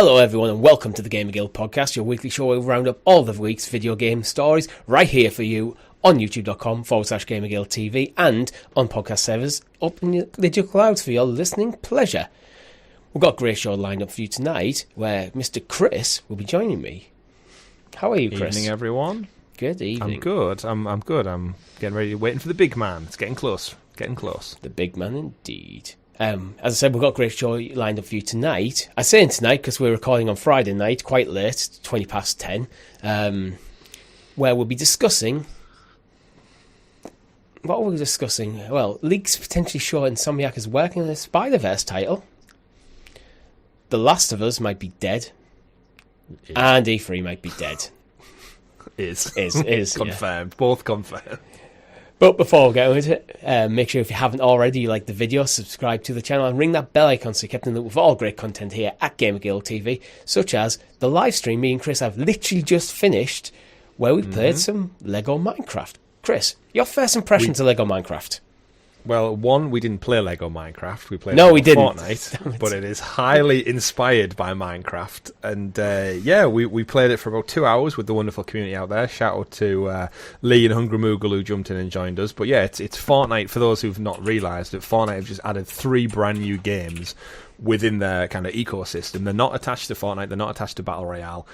Hello everyone and welcome to the GamerGuild Podcast, your weekly show where we round up all the week's video game stories right here for you on youtube.com/GamerGuildTV and on podcast servers up in your digital clouds for your listening pleasure. We've got a great show lined up for you tonight where Mr. Chris will be joining me. How are you, Chris? Evening, everyone. Good evening. I'm good. I'm good. I'm getting ready, waiting for the big man. It's getting close. Getting close. The big man indeed. As I said, we've got a great show lined up for you tonight. I say tonight because we're recording on Friday night, quite late, 20 past 10, where we'll be discussing... What are we discussing? Well, leaks potentially show Insomniac is working on a Spider-Verse title. The Last of Us might be dead. And E3 might be dead. Is. Confirmed. Yeah. Both confirmed. But before we get into it, make sure if you haven't already, you like the video, subscribe to the channel and ring that bell icon so you're kept in the loop with all great content here at GamerGuildTV, such as the live stream me and Chris have literally just finished where we played some Lego Minecraft. Chris, your first impressions of Lego Minecraft? Well, one, we didn't play Lego Minecraft. We played Fortnite, but it is highly inspired by Minecraft. And we played it for about 2 hours with the wonderful community out there. Shout out to Lee and Hungry Moogle who jumped in and joined us. But yeah, it's Fortnite. For those who've not realised it, Fortnite have just added 3 brand new games within their kind of ecosystem. They're not attached to Fortnite, they're not attached to Battle Royale.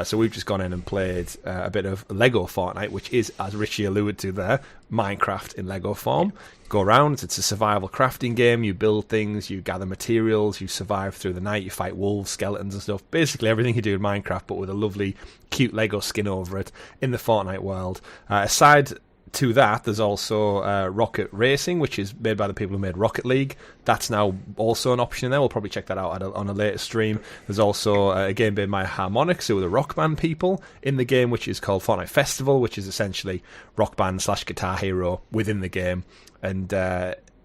So we've just gone in and played a bit of Lego Fortnite, which is, as Richie alluded to there, Minecraft in Lego form. Go around, it's a survival crafting game, you build things, you gather materials, you survive through the night, you fight wolves, skeletons and stuff. Basically everything you do in Minecraft, but with a lovely, cute Lego skin over it in the Fortnite world. Aside to that, there's also Rocket Racing, which is made by the people who made Rocket League. That's now also an option in there. We'll probably check that out on a later stream. There's also a game made by Harmonix, who are the Rock Band people, in the game, which is called Fortnite Festival, which is essentially Rock Band / Guitar Hero within the game. And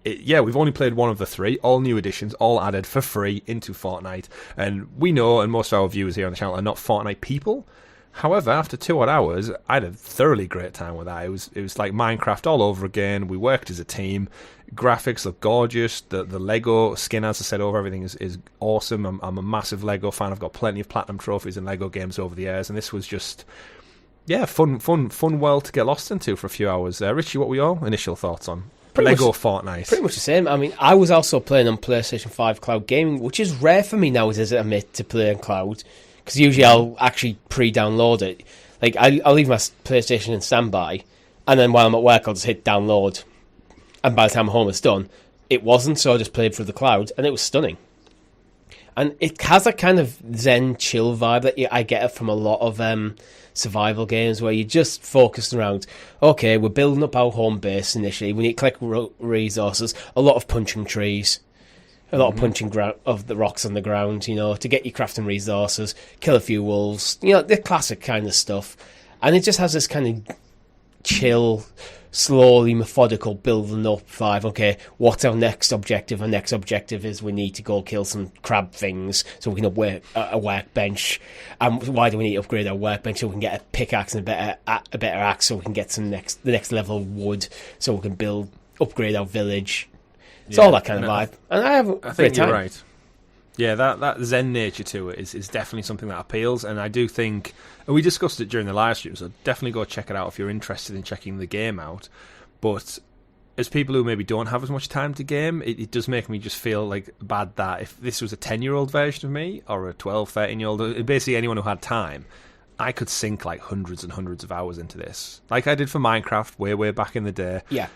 we've only played one of the 3, all new additions, all added for free into Fortnite. And we know, and most of our viewers here on the channel are not Fortnite people. However, after 2 odd hours, I had a thoroughly great time with that. It was like Minecraft all over again. We worked as a team. Graphics look gorgeous. The Lego skin, as I said, over everything is awesome. I'm a massive Lego fan. I've got plenty of platinum trophies in Lego games over the years, and this was just, fun world to get lost into for a few hours. Richie, what were your initial thoughts on Lego Fortnite? Pretty much the same. I mean, I was also playing on PlayStation 5 Cloud Gaming, which is rare for me nowadays, I admit, to play on cloud. Because usually I'll actually pre-download it. Like, I'll leave my PlayStation in standby, and then while I'm at work, I'll just hit download. And by the time home it's done, it wasn't, so I just played through the cloud, and it was stunning. And it has a kind of zen, chill vibe that I get from a lot of survival games, where you're just focused around, okay, we're building up our home base initially, we need to collect resources, a lot of punching trees. A lot of punching of the rocks on the ground, to get your crafting resources, kill a few wolves, the classic kind of stuff. And it just has this kind of chill, slowly methodical building up vibe. Okay, what's our next objective? Our next objective is we need to go kill some crab things so we can upgrade a workbench. And why do we need to upgrade our workbench? So we can get a pickaxe and a better axe, so we can get the next level of wood, so we can upgrade our village. It's all that kind of vibe. And I think you're right. Yeah, that zen nature to it is definitely something that appeals. And I do think, and we discussed it during the live stream, so definitely go check it out if you're interested in checking the game out. But as people who maybe don't have as much time to game, it does make me just feel like bad that if this was a 10-year-old version of me, or a 12, 13-year-old, basically anyone who had time, I could sink like hundreds and hundreds of hours into this. Like I did for Minecraft way back in the day. Yeah.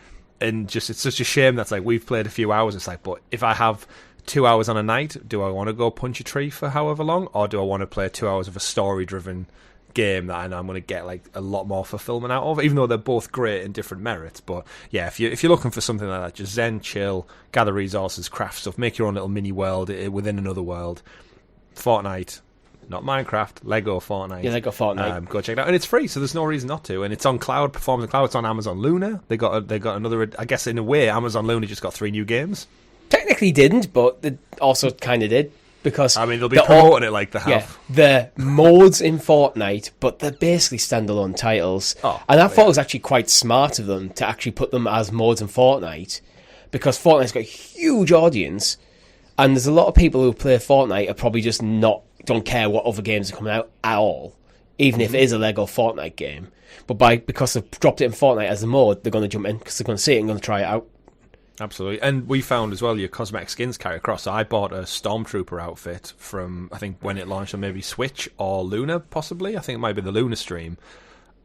And just, it's such a shame that's like, we've played a few hours, it's like, but if I have 2 hours on a night, do I want to go punch a tree for however long, or do I want to play 2 hours of a story-driven game that I know I'm going to get like a lot more fulfillment out of, even though they're both great in different merits? But yeah, if you're looking for something like that, just zen, chill, gather resources, craft stuff, make your own little mini world within another world, Fortnite. Not Minecraft, Lego Fortnite. Yeah, Lego Fortnite. Go check it out, and it's free, so there's no reason not to. And it's on cloud, performs on cloud. It's on Amazon Luna. They got another. I guess in a way, Amazon Luna just got 3 new games. Technically didn't, but it also kind of did, because I mean they'll be promoting it like they have. Yeah, the modes in Fortnite, but they're basically standalone titles. And I thought it was actually quite smart of them to actually put them as modes in Fortnite, because Fortnite's got a huge audience, and there's a lot of people who play Fortnite are probably just not don't care what other games are coming out at all, even if it is a Lego Fortnite game. But because they've dropped it in Fortnite as a mode, they're going to jump in because they're going to see it and going to try it out. Absolutely. And we found as well your cosmetic skins carry across. So I bought a Stormtrooper outfit from, I think, when it launched on maybe Switch or Luna, possibly. I think it might be the Luna stream.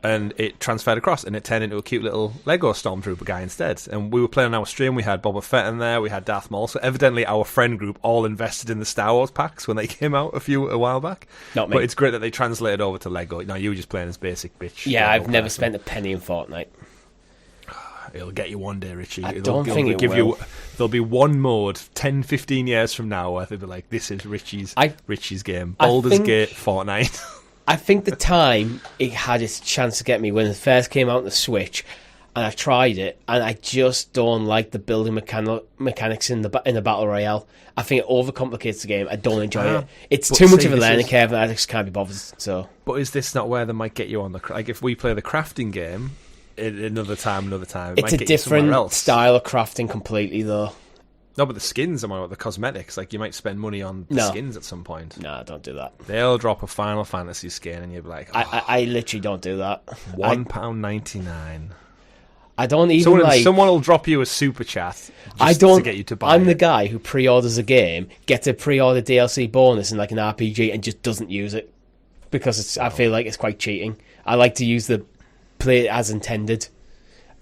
And it transferred across, and it turned into a cute little Lego Stormtrooper guy instead. And we were playing on our stream, we had Boba Fett in there, we had Darth Maul. So evidently our friend group all invested in the Star Wars packs when they came out a while back. Not me. But it's great that they translated over to Lego. Now you were just playing as basic bitch. Yeah, Lego I've never person. spent a penny in Fortnite. It'll get you one day, Richie. I don't think it will. You, there'll be one mode 10, 15 years from now where they'll be like, this is Richie's game. Baldur's Gate, Fortnite. I think the time it had its chance to get me when it first came out on the Switch, and I tried it, and I just don't like the building mechanics in the Battle Royale. I think it overcomplicates the game. I don't enjoy it. It's too much of a learning curve, and I just can't be bothered. So, but is this not where they might get you on the... Like, if we play the crafting game another time, it it's might a get you somewhere different else. style of crafting completely, though. No, but the skins, the cosmetics, like you might spend money on the skins at some point. No, don't do that. They'll drop a Final Fantasy skin and you'll be like, I literally don't do that. £1.99. I don't even someone will drop you a super chat to get you to buy I'm the guy who pre-orders a game, gets a pre-order DLC bonus in like an RPG and just doesn't use it because I feel like it's quite cheating. I like to use the play it as intended.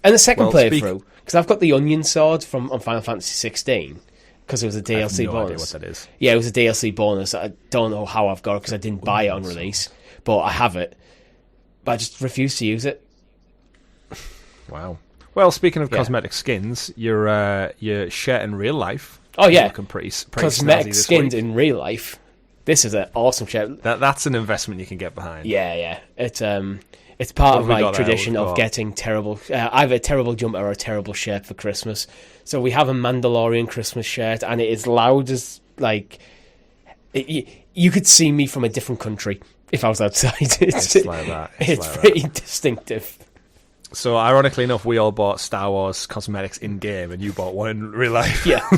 And the second playthrough, because I've got the Onion Sword on Final Fantasy 16, because it was a DLC bonus. I have no idea what that is. Yeah, it was a DLC bonus. I don't know how I've got it because I didn't buy it on release, but I have it. But I just refuse to use it. Wow. Well, speaking of cosmetic skins, your shirt in real life. Oh yeah, looking pretty cosmetic skins week. In real life. This is an awesome shirt. That's an investment you can get behind. Yeah. It's part of my tradition of getting terrible, either a terrible jumper or a terrible shirt for Christmas. So we have a Mandalorian Christmas shirt, and it is loud as, like, you could see me from a different country if I was outside. It's like that. It's pretty distinctive. So, ironically enough, we all bought Star Wars cosmetics in-game, and you bought one in real life. Yeah.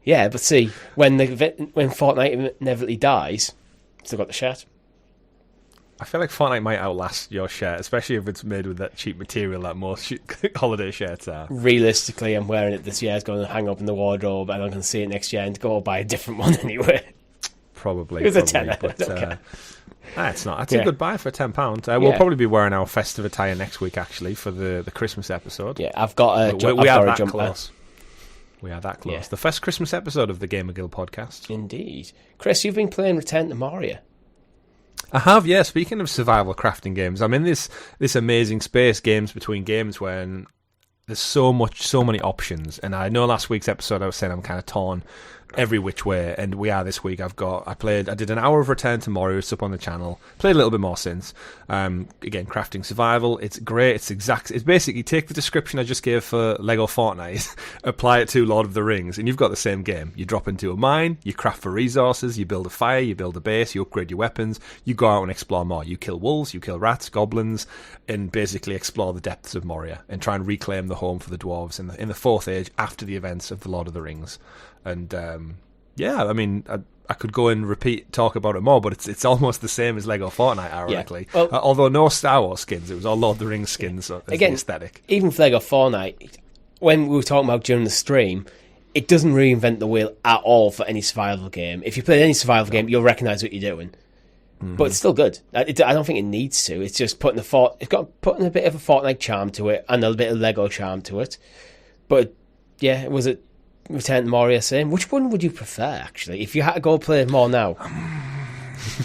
Yeah, but see, when Fortnite inevitably dies, still got the shirt. I feel like Fortnite might outlast your shirt, especially if it's made with that cheap material that most holiday shirts are. Realistically, I'm wearing it this year. It's going to hang up in the wardrobe, and I'm going to see it next year and go buy a different one anyway. Probably. It was a tenner. But, it's not. That's Yeah. a good buy for £10. We'll probably be wearing our festive attire next week, actually, for the Christmas episode. Yeah, I've got a jumper. We are that close. We are that close. Yeah. The first Christmas episode of the GamerGuild Podcast. Indeed. Chris, you've been playing Return to Moria. I have, yeah. Speaking of survival crafting games, I'm in this amazing space, games between games, when there's so many options. And I know last week's episode I was saying I'm kind of torn every which way, and we are this week. I did an hour of Return to Moria. It's up on the channel. Played a little bit more since. Again, crafting survival. It's great. It's basically take the description I just gave for Lego Fortnite, apply it to Lord of the Rings, and you've got the same game. You drop into a mine, you craft for resources, you build a fire, you build a base, you upgrade your weapons, you go out and explore more. You kill wolves, you kill rats, goblins, and basically explore the depths of Moria and try and reclaim the home for the dwarves in the Fourth Age after the events of the Lord of the Rings. And I mean, I could go and talk about it more, but it's almost the same as Lego Fortnite, ironically. Yeah. Well, although no Star Wars skins, it was all Lord of the Rings skins as the aesthetic. Even for Lego Fortnite, when we were talking about during the stream, it doesn't reinvent the wheel at all for any survival game. If you play any survival game, you'll recognise what you're doing. Mm-hmm. But it's still good. I don't think it needs to. It's just putting putting a bit of a Fortnite charm to it and a bit of Lego charm to it. But yeah, was it Return to Moria same? Which one would you prefer, actually? If you had to go play more now.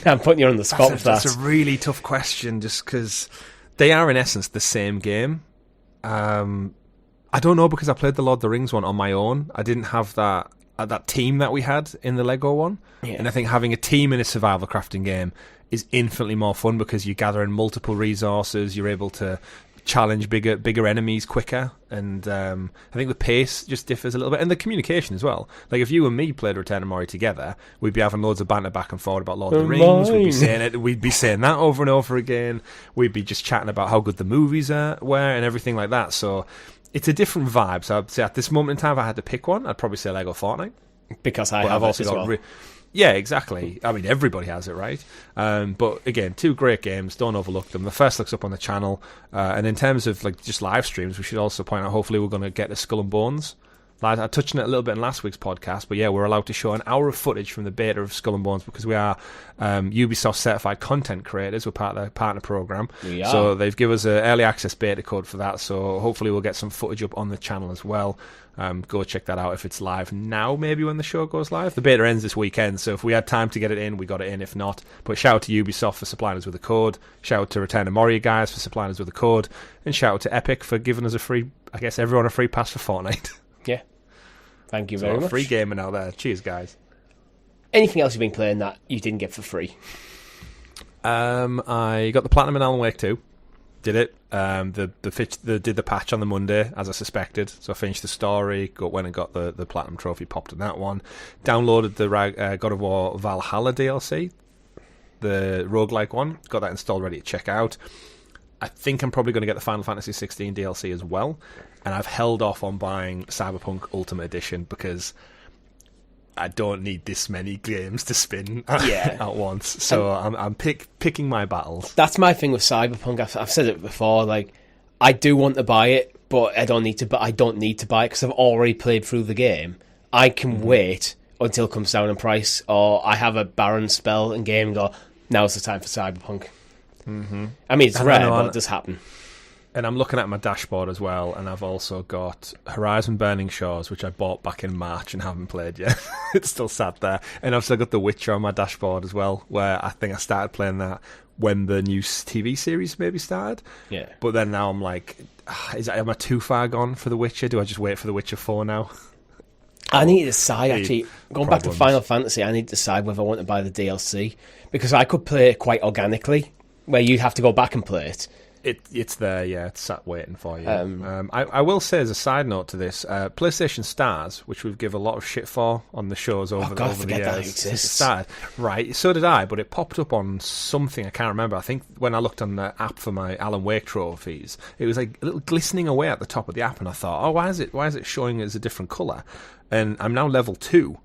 I'm putting you on the spot for that. That's a really tough question, just because they are, in essence, the same game. I don't know, because I played the Lord of the Rings one on my own. I didn't have that team that we had in the Lego one. Yeah. And I think having a team in a survival crafting game is infinitely more fun, because you gather in multiple resources, you're able to challenge bigger enemies quicker, and I think the pace just differs a little bit, and the communication as well. Like, if you and me played Return to Moria together, we'd be having loads of banter back and forward about Lord of the Rings. We'd be saying that over and over again. We'd be just chatting about how good the movies were and everything like that. So it's a different vibe. So I'd say at this moment in time, if I had to pick one, I'd probably say Lego Fortnite, because I've also got Yeah, exactly. I mean, everybody has it, right? But again, 2 great games. Don't overlook them. The first looks up on the channel. And in terms of like just live streams, we should also point out, hopefully we're going to get to Skull and Bones. I touched on it a little bit in last week's podcast, but yeah, we're allowed to show an hour of footage from the beta of Skull and Bones because we are Ubisoft certified content creators. We're part of their partner program. So they've given us an early access beta code for that. So hopefully we'll get some footage up on the channel as well. Go check that out if it's live now, maybe when the show goes live. The beta ends this weekend, so if we had time to get it in, we got it in. If not, but shout out to Ubisoft for supplying us with a code. Shout out to Return to Moria guys for supplying us with a code. And shout out to Epic for giving us everyone a free pass for Fortnite. Yeah. Thank you very much. Free gaming out there. Cheers, guys. Anything else you've been playing that you didn't get for free? I got the Platinum in Alan Wake 2. Did it. Did the patch on the Monday, as I suspected. So I finished the story, went and got the Platinum trophy, popped in that one. Downloaded the God of War Valhalla DLC, the roguelike one. Got that installed, ready to check out. I think I'm probably going to get the Final Fantasy 16 DLC as well. And I've held off on buying Cyberpunk Ultimate Edition because I don't need this many games to spin at once. So I'm picking my battles. That's my thing with Cyberpunk. I've said it before. Like, I do want to buy it, but I don't need to. But I don't need to buy it because I've already played through the game. I can wait until it comes down in price, or I have a barren spell in game and go, now's the time for Cyberpunk. Mm-hmm. I mean, it's rare, but it does happen. And I'm looking at my dashboard as well, and I've also got Horizon Burning Shores, which I bought back in March and haven't played yet. It's still sat there. And I've still got The Witcher on my dashboard as well, where I think I started playing that when the new TV series maybe started. Yeah. But then now I'm like, am I too far gone for The Witcher? Do I just wait for The Witcher 4 now? I need to decide, actually. Going back to Final Fantasy, I need to decide whether I want to buy the DLC. Because I could play it quite organically, where you'd have to go back and play it. It's there, yeah. It's sat waiting for you. I will say, as a side note to this, PlayStation Stars, which we've given a lot of shit for on the shows over the years, that exists. Started, right? So did I, but it popped up on something I can't remember. I think when I looked on the app for my Alan Wake trophies, it was like a little glistening away at the top of the app, and I thought, why is it showing as a different colour? And I'm now level 2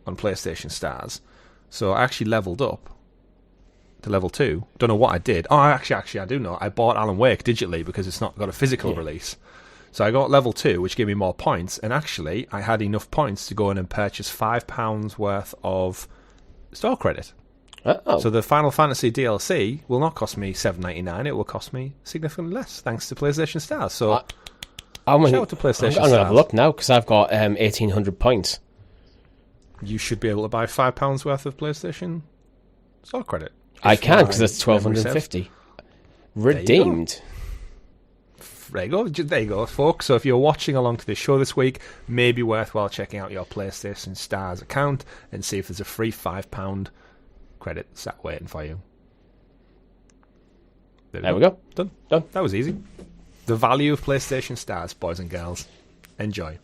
on PlayStation Stars, so I actually leveled up to level 2. Don't know what I did. Actually, I do know. I bought Alan Wake digitally because it's not got a physical release. So I got level 2, which gave me more points. And actually, I had enough points to go in and purchase £5 worth of store credit. Uh-oh. So the Final Fantasy DLC will not cost me $7.99. It will cost me significantly less, thanks to PlayStation Stars. So shout out to PlayStation Stars. I'm going to have a look now because I've got 1,800 points. You should be able to buy £5 worth of PlayStation store credit. I can, because that's 1,250. Redeemed. There you go, folks. So if you're watching along to this show this week, maybe worthwhile checking out your PlayStation Stars account and see if there's a free £5 credit sat waiting for you. There we go. Done. That was easy. The value of PlayStation Stars, boys and girls. Enjoy.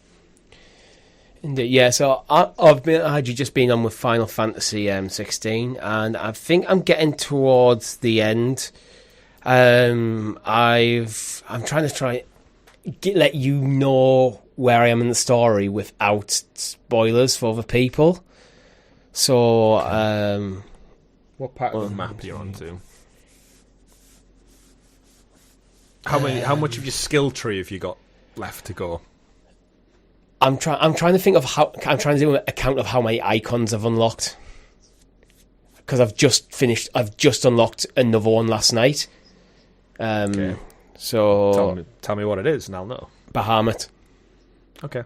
Indeed, yeah. So I've just been on with Final Fantasy 16, and I think I'm getting towards the end. I'm trying to let you know where I am in the story without spoilers for other people. So, what part of the map are you on to? How much of your skill tree have you got left to go? I'm trying to think of how I'm trying to do a count of how many icons I've unlocked, because I've just unlocked another one last night. Okay. So tell me what it is, and I'll know. Bahamut. Okay,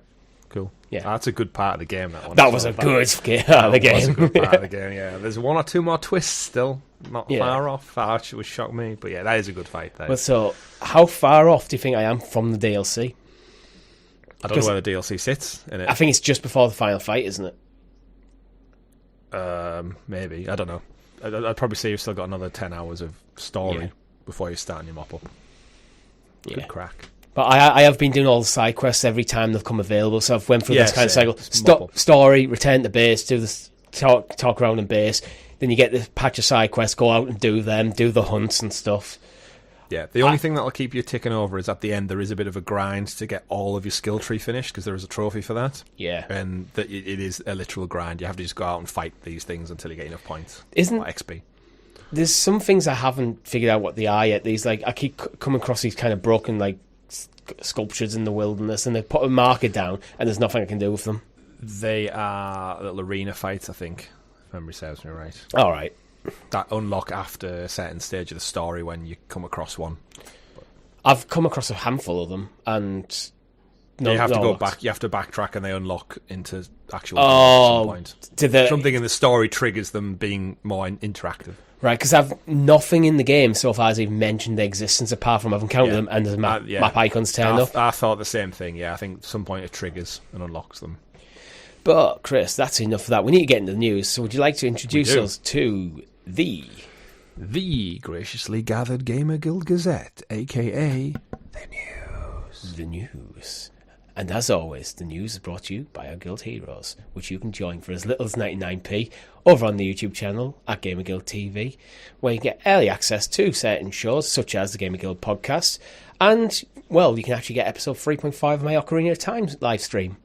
cool. Yeah, that's a good part of the game. That was a good part of the game. Was a good part of the game. Yeah, there's one or two more twists still, not far off. Which would shock me, but yeah, that is a good fight. There. Well, so how far off do you think I am from the DLC? I don't know where the DLC sits in it. I think it's just before the final fight, isn't it? Maybe. I don't know. I'd probably say you've still got another 10 hours of story before you're starting your mop up. Good crack. But I have been doing all the side quests every time they've come available, so I've went through this kind of cycle. Story, return to base, do the talk around in base, then you get the patch of side quests, go out and do them, do the hunts and stuff. Yeah, the only thing that'll keep you ticking over is at the end there is a bit of a grind to get all of your skill tree finished, because there is a trophy for that. Yeah. And it is a literal grind. You have to just go out and fight these things until you get enough points. Or XP. There's some things I haven't figured out what they are yet. These, like, I keep coming across these kind of broken, like, sculptures in the wilderness, and they put a marker down, and there's nothing I can do with them. They are little arena fights, I think, if memory serves me right. All right. That unlock after a certain stage of the story when you come across one. I've come across a handful of them, and you have to go back. You have to backtrack, and they unlock into actual. Oh, at some point. Something in the story triggers them being more interactive. Right, because I've nothing in the game so far has even mentioned their existence apart from I've encountered them and the map icons turned up. I thought the same thing. Yeah, I think at some point it triggers and unlocks them. But Chris, that's enough of that. We need to get into the news. So, would you like to introduce us to the graciously gathered Gamer Guild Gazette, aka the news? The news. And as always, the news is brought to you by our Guild Heroes, which you can join for as little as 99p over on the YouTube channel at GamerGuildTV, where you get early access to certain shows such as the GamerGuild Podcast, and, well, you can actually get episode 3.5 of my Ocarina of Time live stream.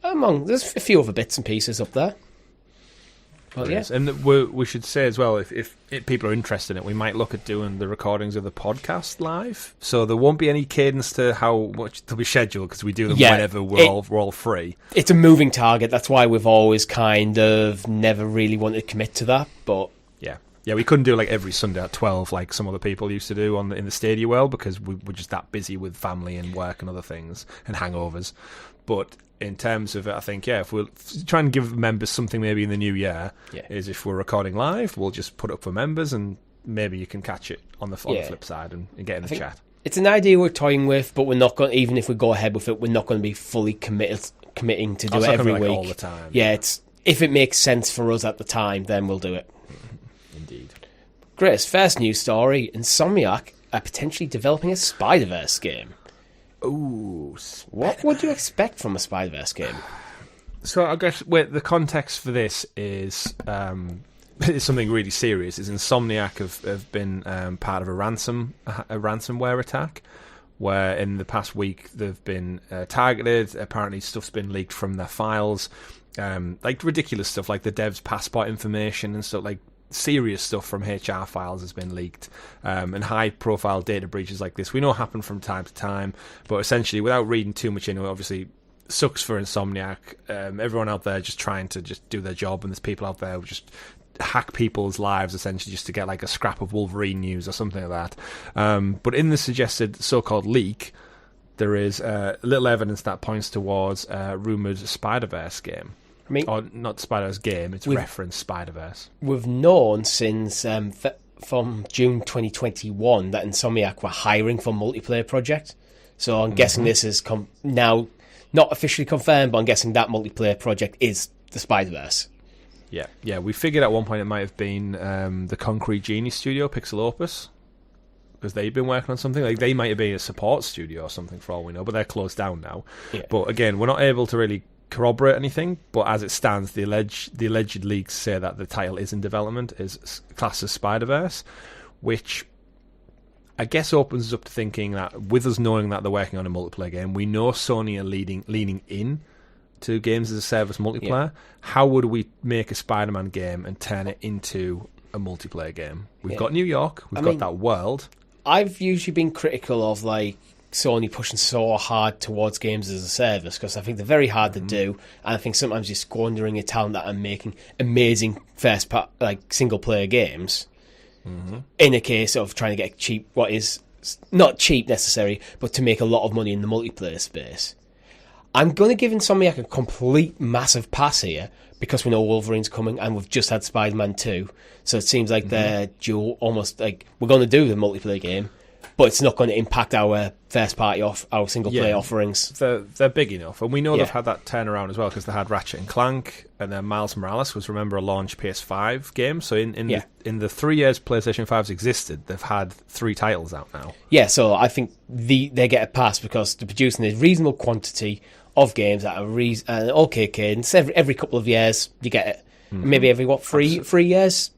There's a few other bits and pieces up there. Well, yeah. And we should say as well, if people are interested in it, we might look at doing the recordings of the podcast live. So there won't be any cadence to how much they'll be scheduled, because we do them whenever we're all free. It's a moving target. That's why we've always kind of never really wanted to commit to that. But yeah, we couldn't do like every Sunday at 12 like some other people used to do in the Stadia world, because we're just that busy with family and work and other things and hangovers. But in terms of it, I think, if we'll try and give members something maybe in the new year, is if we're recording live, we'll just put it up for members, and maybe you can catch it on the flip side and get in the chat. It's an idea we're toying with, but we're not going. Even if we go ahead with it, we're not going to be fully committing to do it every week all the time. It's if it makes sense for us at the time, then we'll do it. Indeed. Chris, first news story: Insomniac are potentially developing a Spider-Verse game. Ooh, what would you expect from a Spider-Verse game? So I guess the context for this is something really serious. Is Insomniac have been part of a ransomware attack, where in the past week they've been targeted. Apparently stuff's been leaked from their files, like ridiculous stuff, like the dev's passport information and stuff, like serious stuff from HR files has been leaked, and high-profile data breaches like this we know happen from time to time. But essentially, without reading too much into it, obviously sucks for Insomniac. Everyone out there just trying to just do their job, and there's people out there who just hack people's lives essentially just to get like a scrap of Wolverine news or something like that. But in the suggested so-called leak, there is little evidence that points towards a rumoured Spider-Verse game. I mean, or not Spider-Verse game, it's referenced Spider-Verse. We've known since from June 2021 that Insomniac were hiring for a multiplayer project. So I'm guessing this is now not officially confirmed, but I'm guessing that multiplayer project is the Spider-Verse. Yeah. We figured at one point it might have been the Concrete Genie studio, Pixel Opus, because they've been working on something. Like they might have been a support studio or something for all we know, but they're closed down now. Yeah. But again, we're not able to really corroborate anything, but as it stands, the alleged leaks say that the title is in development, is classed as Spider-Verse, which I guess opens us up to thinking that with us knowing that they're working on a multiplayer game, we know Sony are leaning in to games as a service multiplayer. How would we make a Spider-Man game and turn it into a multiplayer game? We've got New York, we've got that world. I've usually been critical of like Sony pushing so hard towards games as a service, because I think they're very hard to do, and I think sometimes you're squandering your talent that are making amazing first part, like single player games, in a case of trying to get cheap, what is not cheap necessarily, but to make a lot of money in the multiplayer space. I'm going to give Insomniac a complete massive pass here, because we know Wolverine's coming and we've just had Spider-Man 2, so it seems like they're dual, almost like we're going to do the multiplayer game, but it's not going to impact our first party our single player offerings. They're big enough, and we know they've had that turnaround as well, because they had Ratchet and Clank, and then Miles Morales was, remember, a launch PS5 game. So in the 3 years PlayStation 5's existed, they've had 3 titles out now. Yeah, so I think they get a pass because they're producing a reasonable quantity of games at an okay cadence. Every couple of years you get it. Maybe every 3 years.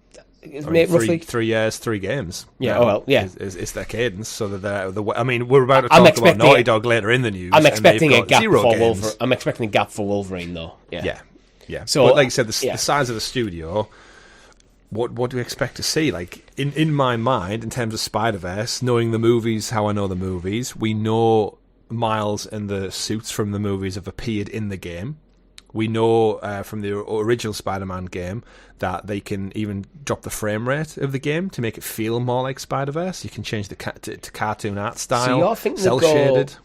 roughly 3 years, 3 games. Yeah, It's their cadence. So that we're about to talk about Naughty Dog later in the news. I'm expecting a gap for Wolverine. I'm expecting a gap for Wolverine, though. Yeah. So, but like you said, the size of the studio. What do we expect to see? Like in my mind, in terms of Spider-Verse, knowing the movies, how I know the movies, we know Miles and the suits from the movies have appeared in the game. We know from the original Spider-Man game that they can even drop the frame rate of the game to make it feel more like Spider-Verse. You can change the to cartoon art style, so you're thinking cel-shaded.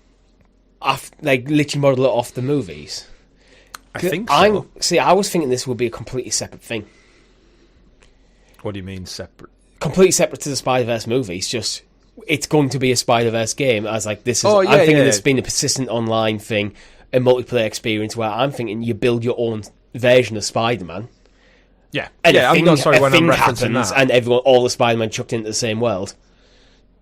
Like literally model it off the movies? I think so. I was thinking this would be a completely separate thing. What do you mean separate? Completely separate to the Spider-Verse movies. Just it's going to be a Spider-Verse game. As like this is. I'm thinking it's been a persistent online thing, a multiplayer experience where I'm thinking you build your own version of Spider-Man. Yeah, and I'm not sorry when I'm referencing happens, that. and all the Spider-Man chucked into the same world.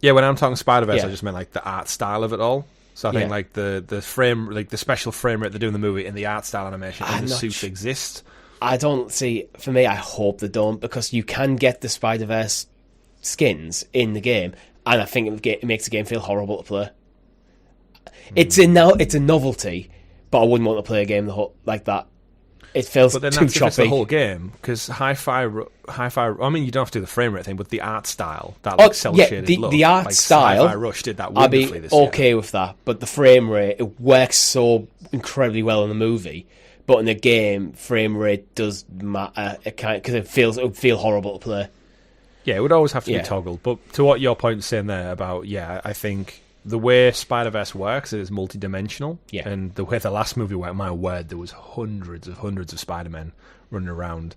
Yeah, when I'm talking Spider-Verse, I just meant like the art style of it all. So I think like the frame, like the special frame rate they do in the movie and the art style animation and the suits exist. I don't see. For me, I hope they don't, because you can get the Spider-Verse skins in the game, and I think it makes the game feel horrible to play. It's a novelty, but I wouldn't want to play a game like that. It feels but then too that's choppy. It's the whole game, because hi-fi. I mean, you don't have to do the frame rate thing, but the art style, that like cel-shaded look, the art like style. Hi-Fi Rush did that I'd wonderfully be this year. okay with that, but the frame rate, it works so incredibly well in the movie. But in the game, frame rate does matter. Because it would feel horrible to play. Yeah, it would always have to be toggled. But to what your point's saying there about, I think the way Spider-Verse works is multi-dimensional. Yeah. And the way the last movie worked, my word, there was hundreds of Spider-Men running around.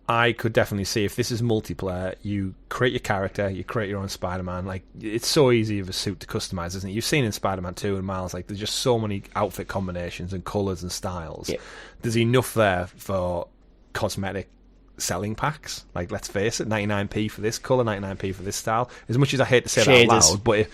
I could definitely see if this is multiplayer, you create your character, you create your own Spider-Man. Like, it's so easy of a suit to customize, isn't it? You've seen in Spider-Man 2 and Miles, like, there's just so many outfit combinations and colors and styles. Yeah. There's enough there for cosmetic selling packs. Like, let's face it, 99p for this color, 99p for this style. As much as I hate to say that out loud,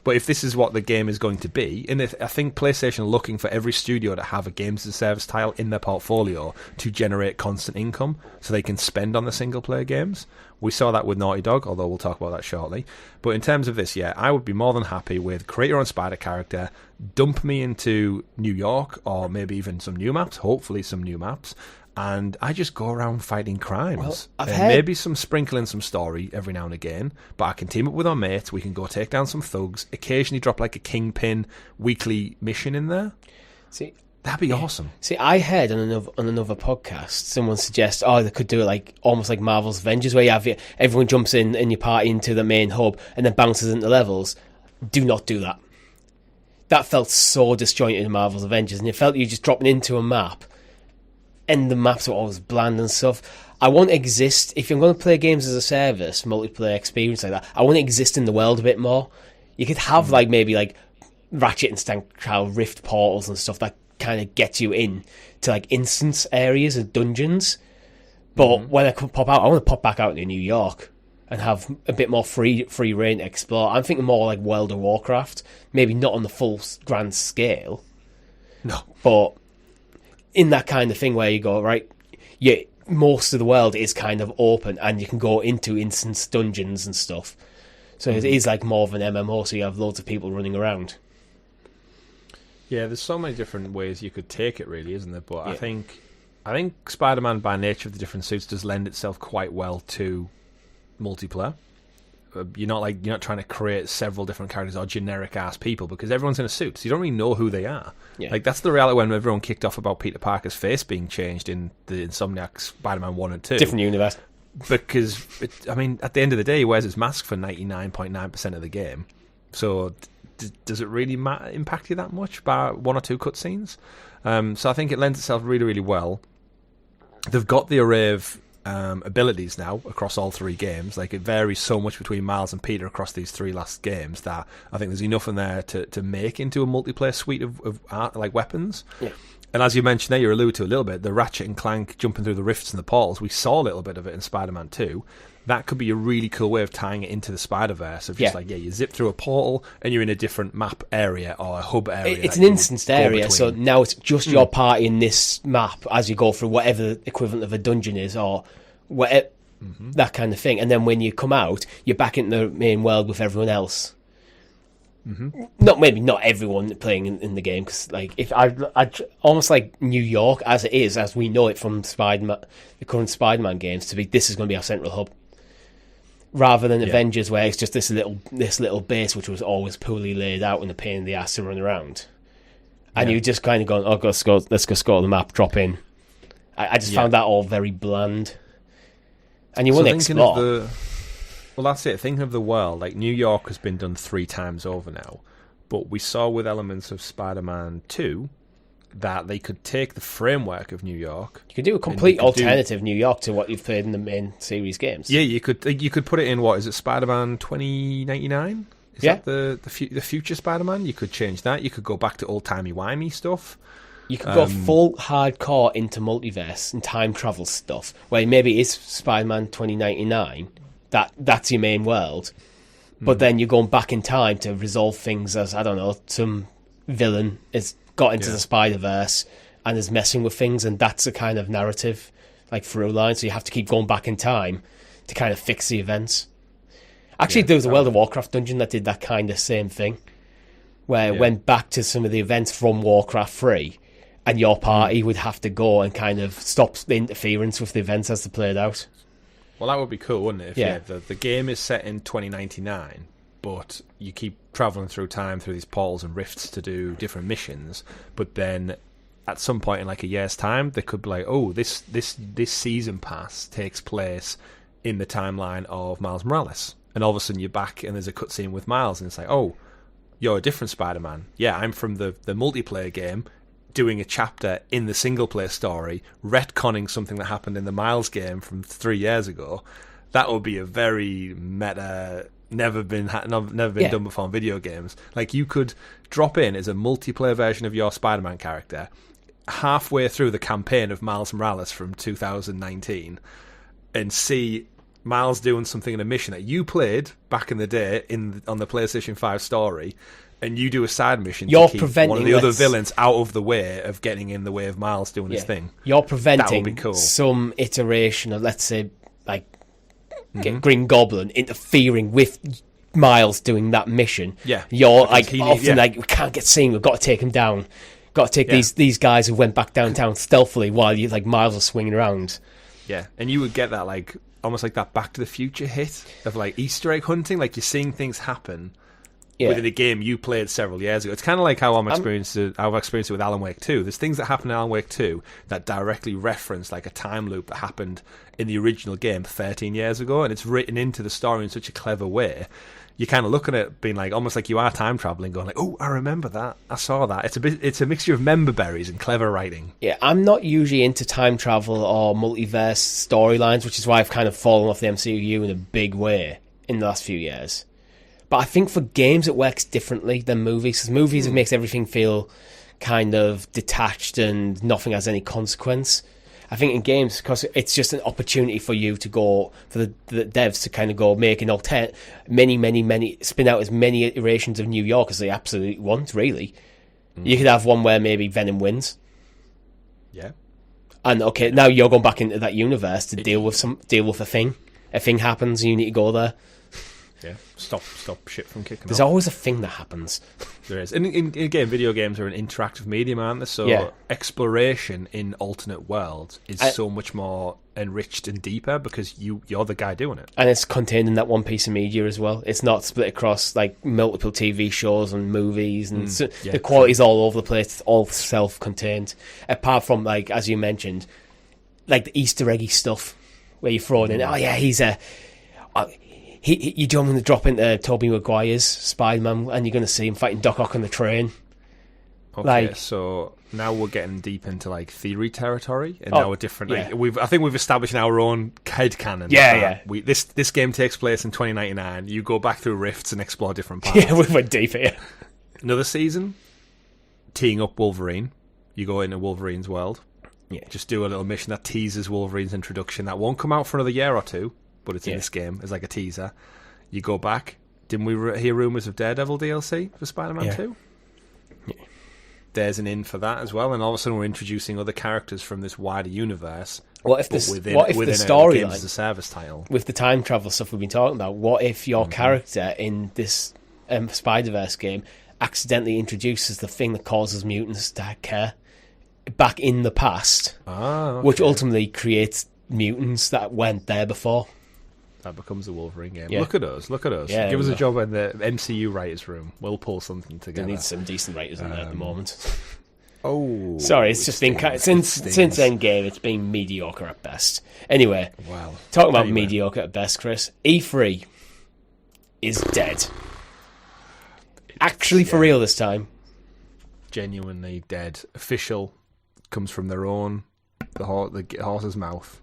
but if this is what the game is going to be, and I think PlayStation are looking for every studio to have a games as a service title in their portfolio to generate constant income so they can spend on the single player games. We saw that with Naughty Dog, although we'll talk about that shortly. But in terms of this, I would be more than happy with create your own Spider character, dump me into New York, or maybe even some new maps, hopefully some new maps, and I just go around fighting crimes. Well, maybe some sprinkling some story every now and again, but I can team up with our mates, we can go take down some thugs, occasionally drop like a Kingpin weekly mission in there. See, that'd be awesome. See, I heard on another podcast someone suggest, they could do it like almost like Marvel's Avengers, where you have everyone jumps in your party into the main hub and then bounces into levels. Do not do that. That felt so disjointed in Marvel's Avengers, and it felt you just dropping into a map and the maps are always bland and stuff. I want to exist. If I'm going to play games as a service, multiplayer experience like that, I want to exist in the world a bit more. You could have maybe Ratchet and Clank Rift portals and stuff that kind of gets you in to like instance areas and dungeons. But when I pop out, I want to pop back out to New York and have a bit more free reign to explore. I'm thinking more like World of Warcraft, maybe not on the full grand scale. No, but in that kind of thing where you go, right, most of the world is kind of open and you can go into instance dungeons and stuff. So it is like more of an MMO, so you have loads of people running around. Yeah, there's so many different ways you could take it, really, isn't there? But I think Spider-Man, by nature of the different suits, does lend itself quite well to multiplayer. You're not trying to create several different characters or generic ass people, because everyone's in a suit, so you don't really know who they are. Yeah. Like, that's the reality when everyone kicked off about Peter Parker's face being changed in the Insomniac Spider-Man 1 and 2. Different universe. Because at the end of the day, he wears his mask for 99.9% of the game. So does it really impact you that much by one or two cutscenes? So I think it lends itself really, really well. They've got the array of abilities now across all three games. Like, it varies so much between Miles and Peter across these three last games that I think there's enough in there to make into a multiplayer suite of art, like weapons. Yeah. And as you mentioned there, you alluded to a little bit, the Ratchet and Clank jumping through the rifts and the portals, we saw a little bit of it in Spider-Man 2. That could be a really cool way of tying it into the Spider-Verse, of just you zip through a portal and you're in a different map area or a hub area. It's an instanced area, so now it's just your party in this map as you go through whatever the equivalent of a dungeon is, or whatever. that kind of thing. And then when you come out, you're back in the main world with everyone else. Not everyone playing in the game, because like if I almost like New York as it is, as we know it from Spider-Man, the current Spider-Man games, to be this is going to be our central hub, rather than Avengers where it's just this little base which was always poorly laid out and a pain in the ass to run around, and you just kind of going, oh, let's go score the map, drop in. I just found that all very bland. And you want to explore. Well, that's it. Thinking of the world, like New York has been done 3 times over now, but we saw with elements of Spider-Man 2 that they could take the framework of New York. You could do a complete alternative New York to what you've played in the main series games. Yeah, you could put it in, what is it, Spider-Man 2099? Is that the future Spider-Man? You could change that. You could go back to old-timey-wimey stuff. You could go full hardcore into multiverse and time travel stuff, where maybe it's Spider-Man 2099, that's your main world, but then you're going back in time to resolve things as, I don't know, some villain has got into the Spider-Verse and is messing with things, and that's a kind of narrative, like through line, so you have to keep going back in time to kind of fix the events. Actually, there was a World of Warcraft dungeon that did that kind of same thing, where it went back to some of the events from Warcraft 3, and your party would have to go and kind of stop the interference with the events as they played out. Well, that would be cool, wouldn't it? If the game is set in 2099, but you keep travelling through time through these portals and rifts to do different missions, but then at some point in like a year's time, they could be like, oh, this season pass takes place in the timeline of Miles Morales. And all of a sudden you're back and there's a cutscene with Miles, and it's like, oh, you're a different Spider-Man. Yeah, I'm from the multiplayer game, doing a chapter in the single-player story, retconning something that happened in the Miles game from 3 years ago. That would be a very meta, never been done before in video games. Like, you could drop in as a multiplayer version of your Spider-Man character halfway through the campaign of Miles Morales from 2019 and see Miles doing something in a mission that you played back in the day on the PlayStation 5 story, and you do a side mission to keep one of the other villains out of the way of getting in the way of Miles doing his thing. You're preventing some iteration of, let's say, like Green Goblin interfering with Miles doing that mission. Yeah. You're like, like, we can't get seen, we've got to take him down. Got to take these guys who went back downtown stealthily while you like Miles was swinging around. Yeah, and you would get that like almost like that Back to the Future hit of like Easter egg hunting, like you're seeing things happen within a game you played several years ago. It's kind of like how I've experienced it with Alan Wake 2. There's things that happen in Alan Wake 2 that directly reference like a time loop that happened in the original game 13 years ago, and it's written into the story in such a clever way. You kind of look at it being like almost like you are time traveling, going like, oh, I remember that, I saw that. It's a mixture of member berries and clever writing. Yeah, I'm not usually into time travel or multiverse storylines, which is why I've kind of fallen off the MCU in a big way in the last few years. But I think for games it works differently than movies, because movies it makes everything feel kind of detached and nothing has any consequence. I think in games, because it's just an opportunity for you to go, for the devs to kind of go make an many, spin out as many iterations of New York as they absolutely want, really. You could have one where maybe Venom wins. Yeah. And okay, now you're going back into that universe to deal with a thing. A thing happens, and you need to go there. Yeah, stop shit from kicking off. There's always a thing that happens. There is. And again, video games are an interactive medium, aren't they? So exploration in alternate worlds is so much more enriched and deeper because you're the guy doing it. And it's contained in that one piece of media as well. It's not split across like multiple TV shows and movies, and the quality's all over the place. It's all self-contained. Apart from, like, as you mentioned, like the Easter eggy stuff where you're throwing in, oh yeah, he's a... You're going to drop into Tobey Maguire's Spider-Man, and you're going to see him fighting Doc Ock on the train. Okay, so now we're getting deep into like theory territory, and now we're different. Like, I think we've established our own headcanon. Yeah. This game takes place in 2099. You go back through rifts and explore different paths. Yeah, we went deep here. Another season, teeing up Wolverine. You go into Wolverine's world. Yeah, just do a little mission that teases Wolverine's introduction. That won't come out for another year or two. But it's in this game as like a teaser. You go back. Didn't we hear rumours of Daredevil DLC for Spider-Man 2? Yeah. there's an in for that as well. And all of a sudden, we're introducing other characters from this wider universe. What if the storyline, as a service title, with the time travel stuff we've been talking about? What if your character in this Spider-Verse game accidentally introduces the thing that causes mutants to care back in the past, which ultimately creates mutants that weren't there before? That becomes a Wolverine game. Yeah. Look at us. Yeah, Give us a job in the MCU writers' room. We'll pull something together. They need some decent writers in there at the moment. Oh, sorry, it's just been since Endgame. It's been mediocre at best. Anyway, talking about mediocre at best, Chris. E3 is dead. Actually, for real this time. Genuinely dead. Official. Comes from their own, the horse's mouth.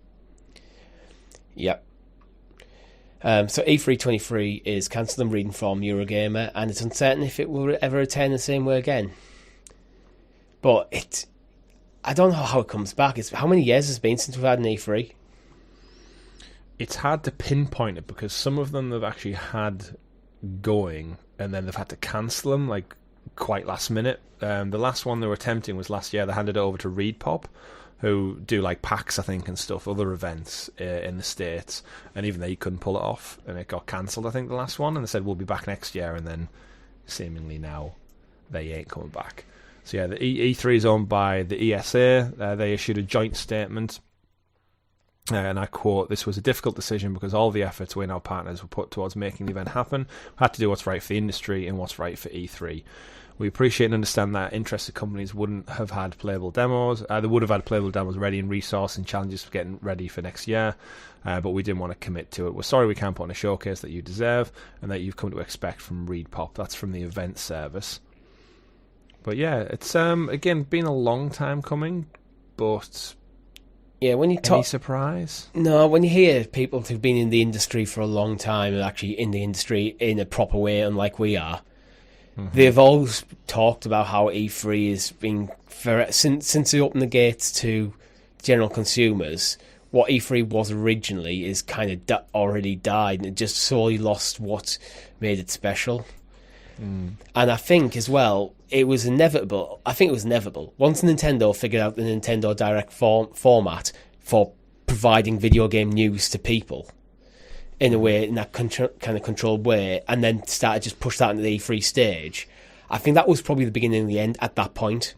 Yep. So E323 is cancelled. I'm reading from Eurogamer, and it's uncertain if it will ever return the same way again. But I don't know how it comes back. How many years has it been since we've had an E3? It's hard to pinpoint it because some of them they've actually had going, and then they've had to cancel them like quite last minute. The last one they were attempting was last year. They handed it over to ReedPop, who do like PAX, I think, and stuff, other events in the States, and even they couldn't pull it off, and it got cancelled, I think, the last one, and they said we'll be back next year, and then seemingly now they ain't coming back. So yeah, the E3 is owned by the ESA. They issued a joint statement, and I quote, "This was a difficult decision because all the efforts we and our partners were put towards making the event happen. We had to do what's right for the industry and what's right for E3. We appreciate and understand that interested companies wouldn't have had playable demos. They would have had playable demos ready and resource and challenges for getting ready for next year, but we didn't want to commit to it. We're sorry we can't put on a showcase that you deserve and that you've come to expect from ReedPop." That's from the event service. But yeah, it's again been a long time coming, but yeah, when you any surprise? No, when you hear people who've been in the industry for a long time and actually in the industry in a proper way, unlike we are, they've always talked about how E3 has been since they opened the gates to general consumers. What E3 was originally is kind of already died, and it just solely lost what made it special. And I think as well, it was inevitable. I think it was inevitable. Once Nintendo figured out the Nintendo Direct format for providing video game news to people in a way, in that kind of controlled way, and then started just push that into the E3 stage, I think that was probably the beginning and the end at that point.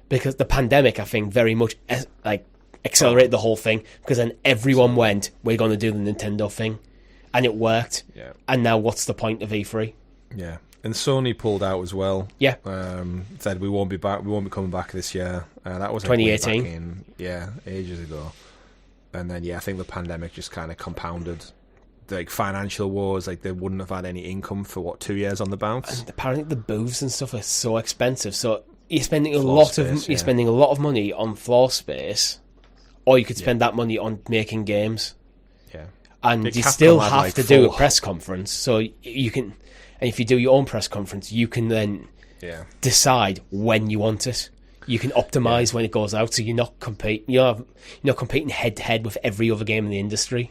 Because the pandemic, I think, very much accelerated the whole thing, because then everyone went, we're going to do the Nintendo thing. And it worked. Yeah. And now what's the point of E3? Yeah. And Sony pulled out as well. Yeah. Said we won't be back. We won't be coming back this year. That was 2018. Ages ago. And then I think the pandemic just kind of compounded like financial woes. Like they wouldn't have had any income for 2 years on the bounce. And apparently the booths and stuff are so expensive. So you're spending you're spending a lot of money on floor space, or you could spend that money on making games. Yeah. And you still have to do a press conference, so you can. And if you do your own press conference, you can then decide when you want it. You can optimize when it goes out, so you're not competing. You're not competing head to head with every other game in the industry.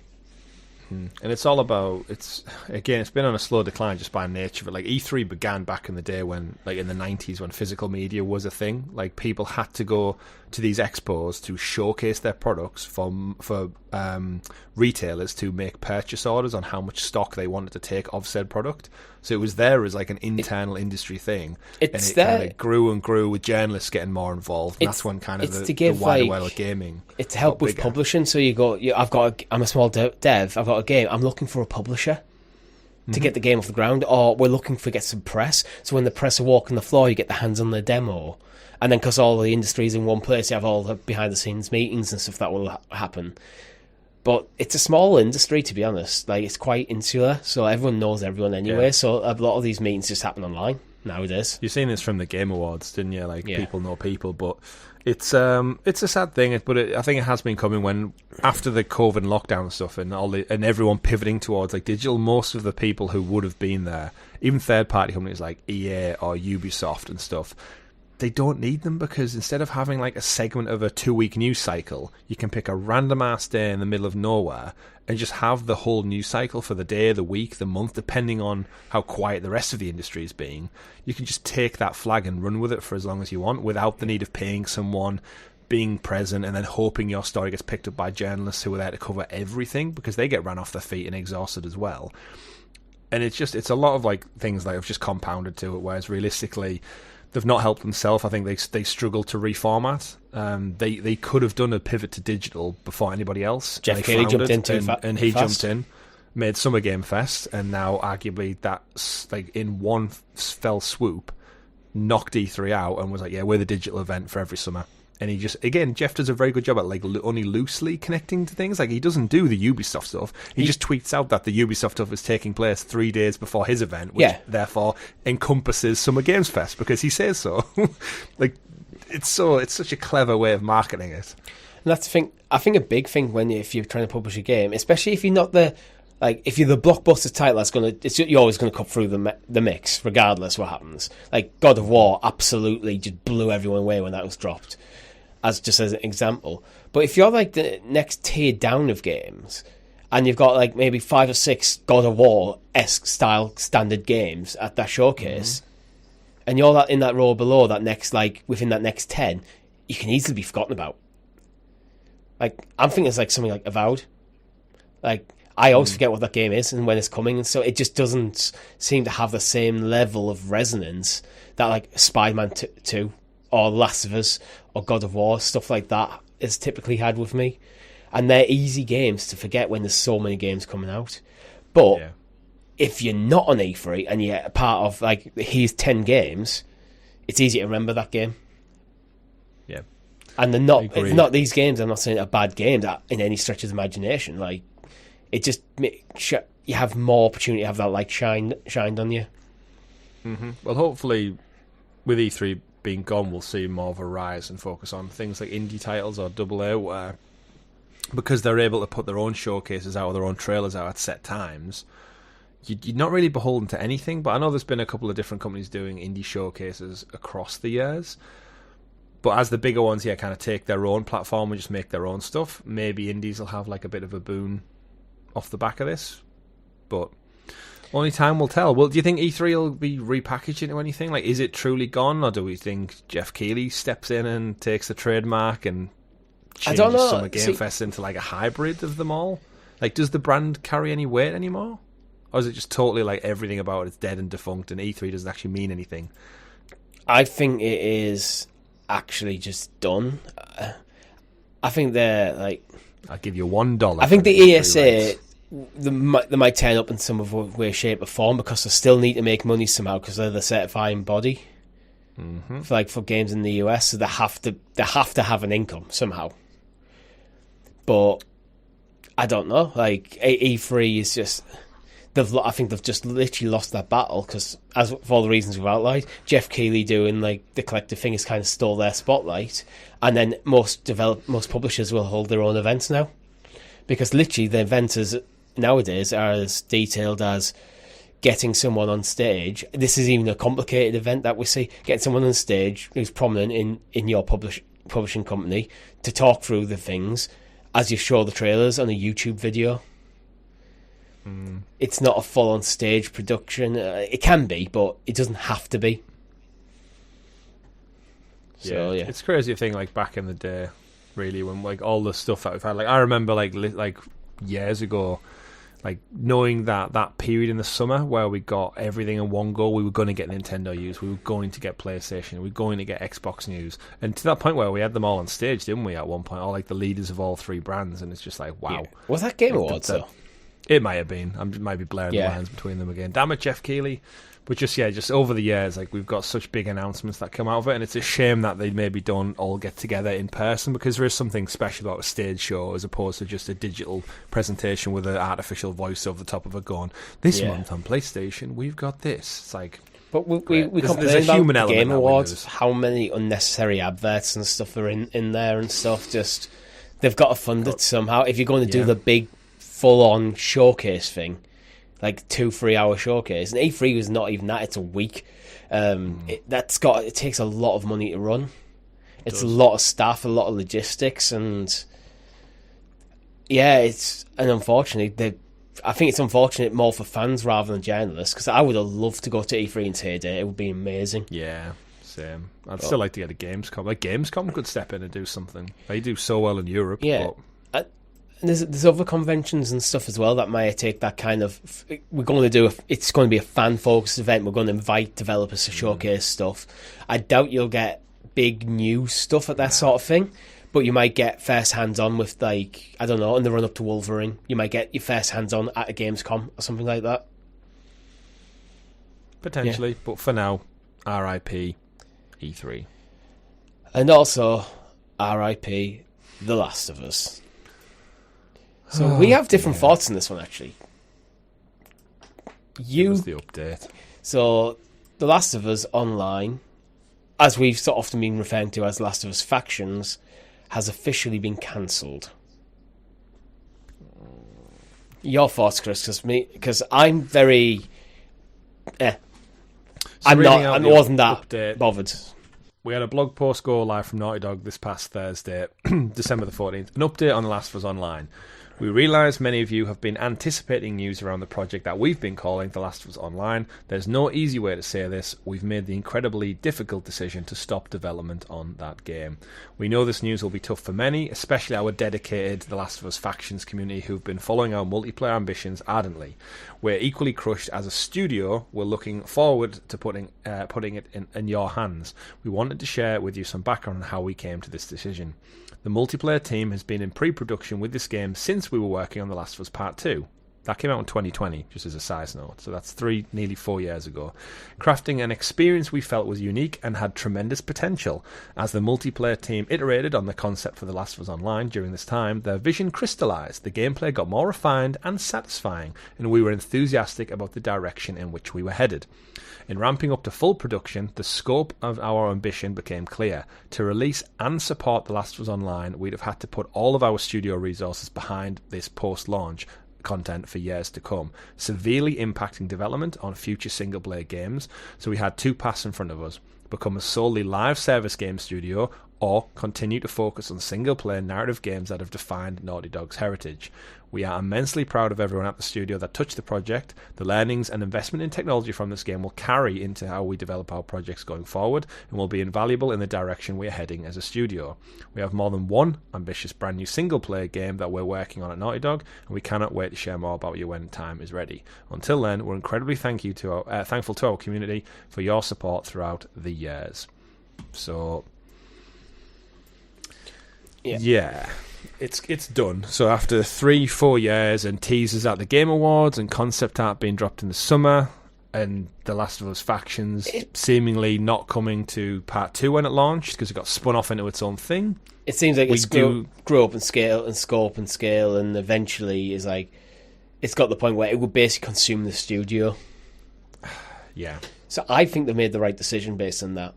And it's all about it's been on a slow decline just by nature of it. Like E3 began back in the day when, like in the 90s, when physical media was a thing. Like people had to go to these expos to showcase their products for retailers to make purchase orders on how much stock they wanted to take of said product. So it was there as like an internal industry thing, and it kind of grew and grew with journalists getting more involved. And that's when kind of the wider world of gaming. It's to help with publishing. So I'm a small dev. I've got a game. I'm looking for a publisher to get the game off the ground, or we're looking to get some press. So when the press are walking the floor, you get the hands on the demo. And then because all the industry's in one place, you have all the behind-the-scenes meetings and stuff that will happen. But it's a small industry, to be honest. Like, it's quite insular, so everyone knows everyone anyway. Yeah. So a lot of these meetings just happen online nowadays. You've seen this from the Game Awards, didn't you? Like, people know people, but it's a sad thing. But I think it has been coming when after the COVID lockdown stuff and and everyone pivoting towards like digital. Most of the people who would have been there, even third-party companies like EA or Ubisoft and stuff, they don't need them, because instead of having like a segment of a 2-week news cycle, you can pick a random ass day in the middle of nowhere and just have the whole news cycle for the day, the week, the month, depending on how quiet the rest of the industry is being. You can just take that flag and run with it for as long as you want without the need of paying someone, being present, and then hoping your story gets picked up by journalists who are there to cover everything, because they get ran off their feet and exhausted as well. And it's a lot of like things that have just compounded to it, whereas realistically they've not helped themselves. I think they struggled to reformat. They could have done a pivot to digital before anybody else. Jeff Keighley jumped in too and he jumped in, made Summer Game Fest, and now arguably that's like in one fell swoop knocked E3 out and was like, yeah, we're the digital event for every summer. And he just, again, Jeff does a very good job at like only loosely connecting to things. Like, he doesn't do the Ubisoft stuff. He just tweets out that the Ubisoft stuff is taking place 3 days before his event, which therefore encompasses Summer Games Fest because he says so. Like, it's such a clever way of marketing it. And that's the thing. I think a big thing if you're trying to publish a game, especially if you're not if you're the blockbuster title you're always going to cut through the mix, regardless what happens. Like, God of War absolutely just blew everyone away when that was dropped, as an example. But if you're like the next tier down of games, and you've got like maybe 5 or 6 God of War-esque style standard games at that showcase, and you're in that row below that next, like within that next 10, you can easily be forgotten about. Like, I'm thinking it's like something like Avowed. Like, I always forget what that game is and when it's coming, and so it just doesn't seem to have the same level of resonance that like Spider-Man 2 or Last of Us or God of War, stuff like that, is typically had with me. And they're easy games to forget when there's so many games coming out. But if you're not on E3 and you're part of, like, here's 10 games, it's easy to remember that game. Yeah. And it's not these games, I'm not saying are bad games in any stretch of the imagination. Like, it just you have more opportunity to have that light shined on you. Mm-hmm. Well, hopefully, with E3 being gone, we'll see more of a rise and focus on things like indie titles or AA, where, because they're able to put their own showcases out or their own trailers out at set times, you're not really beholden to anything. But I know there's been a couple of different companies doing indie showcases across the years. But as the bigger ones, kind of take their own platform and just make their own stuff, maybe indies will have like a bit of a boon off the back of this. But only time will tell. Well, do you think E3 will be repackaged into anything? Like, is it truly gone, or do we think Jeff Keighley steps in and takes the trademark and changes Summer Game Fest into like a hybrid of them all? Like, does the brand carry any weight anymore? Or is it just totally like everything about it's dead and defunct and E3 doesn't actually mean anything? I think it is actually just done. I think they're like... I'll give you $1. I think the ESA... They might turn up in some way, shape or form, because they still need to make money somehow, because they're the certifying body for games in the US, so they have to have an income somehow. But I don't know. Like, E3 is just... I think they've just literally lost that battle, because, as for all the reasons we've outlined, Jeff Keighley doing like the collective thing has kind of stole their spotlight, and then most publishers will hold their own events now, because literally the events nowadays are as detailed as getting someone on stage. This is even a complicated event that we see, getting someone on stage who's prominent in your publishing company to talk through the things as you show the trailers on a YouTube video. It's not a full-on stage production. It can be, but it doesn't have to be. So, yeah. It's crazy thing, like, back in the day, really, when like all the stuff that we've had. Like, I remember like years ago, like knowing that period in the summer where we got everything in one go. We were going to get Nintendo news, we were going to get PlayStation, we were going to get Xbox news, and to that point where we had them all on stage, didn't we? At one point, all like the leaders of all 3 brands, and it's just like, wow. Yeah. Was that Game Awards though? It might have been. I might be blurring the lines between them again. Damn it, Jeff Keighley. But just over the years, like, we've got such big announcements that come out of it, and it's a shame that they maybe don't all get together in person, because there is something special about a stage show as opposed to just a digital presentation with an artificial voice over the top of it going, this month on PlayStation, we've got this. It's like... But we complain about the Game Awards, how many unnecessary adverts and stuff are in there and stuff. Just, they've got to fund it somehow. If you're going to do the big, full-on showcase thing, like 2-3 hour showcase, and E3 was not even that. It's a week. It takes a lot of money to run. It's a lot of staff, a lot of logistics, and unfortunately, I think it's unfortunate more for fans rather than journalists, because I would have loved to go to E3 and see it. It would be amazing. Yeah, same. I'd still like to get a Gamescom. Like, Gamescom could step in and do something. They do so well in Europe. Yeah. But... And there's other conventions and stuff as well that might take that kind of... It's going to be a fan-focused event. We're going to invite developers to showcase stuff. I doubt you'll get big new stuff at that sort of thing, but you might get first hands-on with, like, I don't know, in the run-up to Wolverine. You might get your first hands-on at a Gamescom or something like that. Potentially, but for now, RIP E3. And also, RIP The Last of Us. So we have different thoughts on this one, actually. Give us the update. So, The Last of Us Online, as we've so often been referring to as Last of Us Factions, has officially been cancelled. Your thoughts, Chris? Because I'm very... I'm more than that update. Bothered. We had a blog post go live from Naughty Dog this past Thursday, December the 14th. An update on The Last of Us Online. We realise many of you have been anticipating news around the project that we've been calling The Last of Us Online. There's no easy way to say this. We've made the incredibly difficult decision to stop development on that game. We know this news will be tough for many, especially our dedicated The Last of Us Factions community who've been following our multiplayer ambitions ardently. We're equally crushed as a studio. We're looking forward to putting it in your hands. We wanted to share with you some background on how we came to this decision. The multiplayer team has been in pre-production with this game since we were working on The Last of Us Part 2. That came out in 2020, just as a side note, so that's nearly 4 years ago. Crafting an experience we felt was unique and had tremendous potential. As the multiplayer team iterated on the concept for The Last of Us Online during this time, their vision crystallised, the gameplay got more refined and satisfying, and we were enthusiastic about the direction in which we were headed. In ramping up to full production, the scope of our ambition became clear. To release and support The Last of Us Online, we'd have had to put all of our studio resources behind this post-launch content for years to come, severely impacting development on future single-player games. So we had two paths in front of us: become a solely live service game studio, or continue to focus on single-player narrative games that have defined Naughty Dog's heritage. We are immensely proud of everyone at the studio that touched the project. The learnings and investment in technology from this game will carry into how we develop our projects going forward and will be invaluable in the direction we are heading as a studio. We have more than one ambitious brand new single-player game that we're working on at Naughty Dog, and we cannot wait to share more about you when time is ready. Until then, we're incredibly thankful to our community for your support throughout the years. So... Yeah, it's done. So after 3-4 years and teasers at the Game Awards and concept art being dropped in the summer and The Last of Us Factions seemingly not coming to Part 2 when it launched because it got spun off into its own thing. It seems like it's grew up in scale and scope and scale, and eventually is like it's got the point where it would basically consume the studio. Yeah. So I think they made the right decision based on that.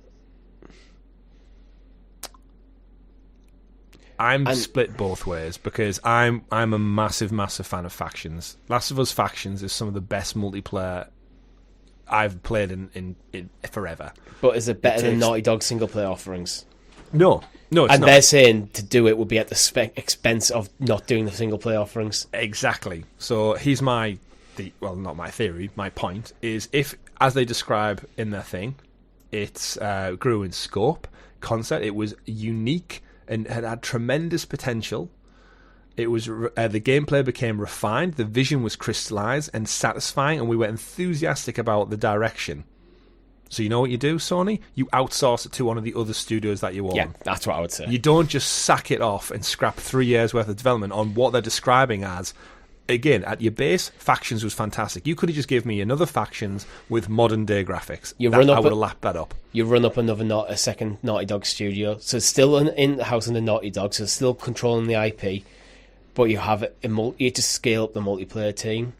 I'm split both ways because I'm a massive fan of Factions. Last of Us Factions is some of the best multiplayer I've played in forever. But is it better than Naughty Dog single player offerings? No, it's not. And they're saying to do it would be at the expense of not doing the single player offerings. Exactly. So here's not my theory. My point is, if, as they describe in their thing, it grew in scope, concept, it was unique and had tremendous potential. It was the gameplay became refined, the vision was crystallized and satisfying, and we were enthusiastic about the direction. So you know what you do, Sony? You outsource it to one of the other studios that you own. Yeah, that's what I would say. You don't just sack it off and scrap 3 years worth of development on what they're describing as, again, at your base, Factions was fantastic. You could have just given me another Factions with modern day graphics. I would have lapped that up. You run up a second Naughty Dog studio, so it's still in the house in the Naughty Dog, so it's still controlling the IP, but you have you just scale up the multiplayer team.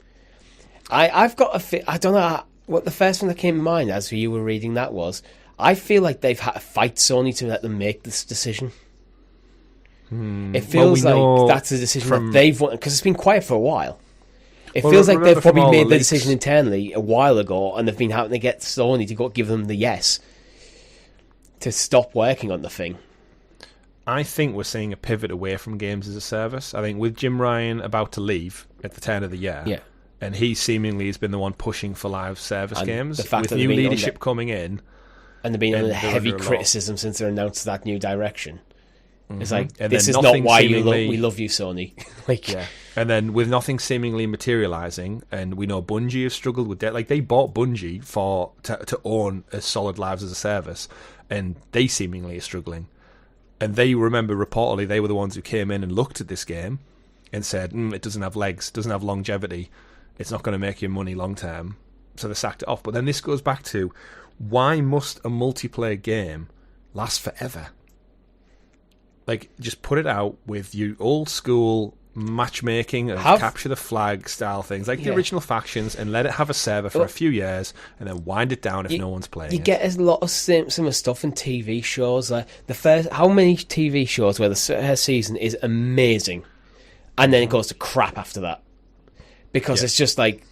I've got I don't know what the first thing that came to mind as you were reading that was. I feel like they've had to fight Sony to let them make this decision. It feels like that's a decision that they've wanted, because it's been quiet for a while. It feels like they've probably made the leaks, decision internally a while ago, and they've been having to get Sony to give them the yes to stop working on the thing. I think we're seeing a pivot away from games as a service. I think with Jim Ryan about to leave at the turn of the year, yeah, and he seemingly has been the one pushing for live service and games, the fact with that new leadership coming in. And they've been under heavy criticism since they announced that new direction. Mm-hmm. It's like, and this is not why we love you, Sony. Like, yeah. And then with nothing seemingly materialising, and we know Bungie have struggled with that. Like, they bought Bungie to own a solid lives as a service, and they seemingly are struggling. And they, remember, reportedly, they were the ones who came in and looked at this game and said, it doesn't have legs, doesn't have longevity, it's not going to make you money long term. So they sacked it off. But then this goes back to, why must a multiplayer game last forever? Like, just put it out with your old school matchmaking and capture the flag style things, like the original factions, and let it have a server for a few years, and then wind it down if no one's playing it. You get a lot of similar stuff in TV shows. Like how many TV shows where the first season is amazing, and then it goes to crap after that, because it's just like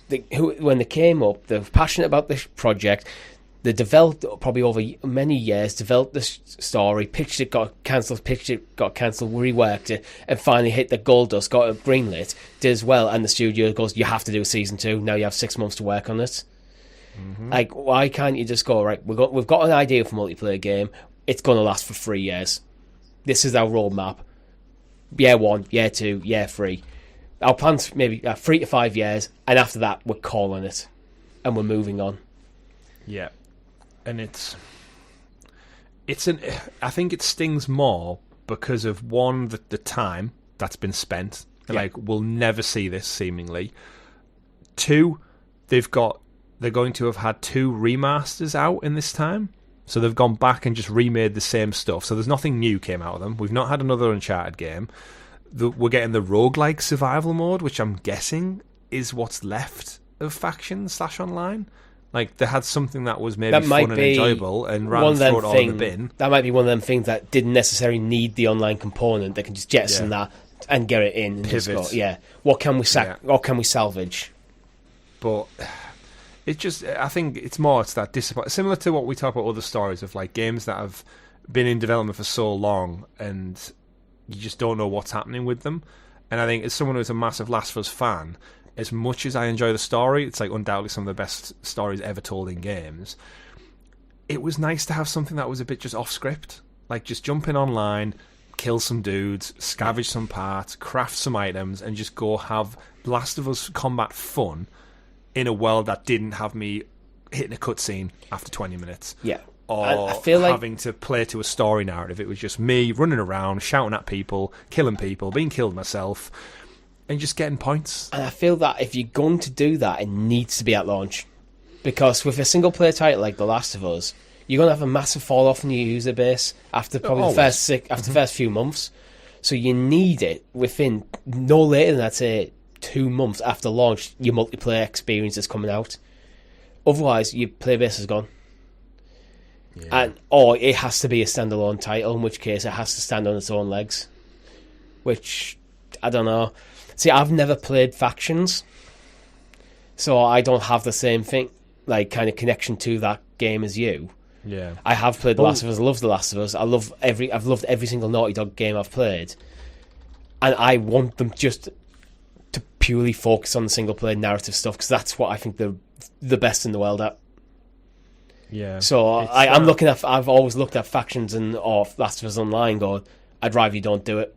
when they came up, they were passionate about this project. They developed, probably over many years, developed the story, pitched it, got cancelled, reworked it, and finally hit the gold dust, got it greenlit, did as well, and the studio goes, you have to do a season 2, now you have 6 months to work on it. Mm-hmm. Like, why can't you just go, right, we've got an idea for a multiplayer game, it's going to last for 3 years. This is our roadmap. Year 1, year 2, year 3. Our plan's maybe 3 to 5 years, and after that, we're calling it, and we're moving on. Yeah. And I think it stings more because of, one, the time that's been spent. Yeah. Like, we'll never see this, seemingly. 2, they're going to have had 2 remasters out in this time. So they've gone back and just remade the same stuff. So there's nothing new came out of them. We've not had another Uncharted game. We're getting the roguelike survival mode, which I'm guessing is what's left of Factions/Online. Like, they had something that was maybe fun and enjoyable, and ran throw it all in the bin. That might be one of them things that didn't necessarily need the online component. They can just jettison that and get it in. And just go, what can we what can we salvage? But it just, I think it's that disappointment. Similar to what we talk about other stories of, like, games that have been in development for so long, and you just don't know what's happening with them. And I think, as someone who's a massive Last of Us fan, as much as I enjoy the story, it's like undoubtedly some of the best stories ever told in games. It was nice to have something that was a bit just off script. Like, just jump in online, kill some dudes, scavenge some parts, craft some items, and just go have Last of Us combat fun in a world that didn't have me hitting a cutscene after 20 minutes. Yeah. Or I feel like having to play to a story narrative. It was just me running around, shouting at people, killing people, being killed myself, and just getting points. And I feel that if you're going to do that, it needs to be at launch. Because with a single-player title like The Last of Us, you're going to have a massive fall-off in your user base after probably the first few months. So you need it within no later than, I'd say, 2 months after launch, your multiplayer experience is coming out. Otherwise, your player base is gone. Yeah. Or it has to be a standalone title, in which case it has to stand on its own legs. Which, I don't know. See, I've never played Factions, so I don't have the same thing, like, kind of connection to that game as you. Yeah, I have played The Last of Us. I love The Last of Us. I've loved every single Naughty Dog game I've played, and I want them just to purely focus on the single player narrative stuff, because that's what I think they're the best in the world at. Yeah. So I've always looked at Factions or Last of Us Online, going, I'd rather you don't do it.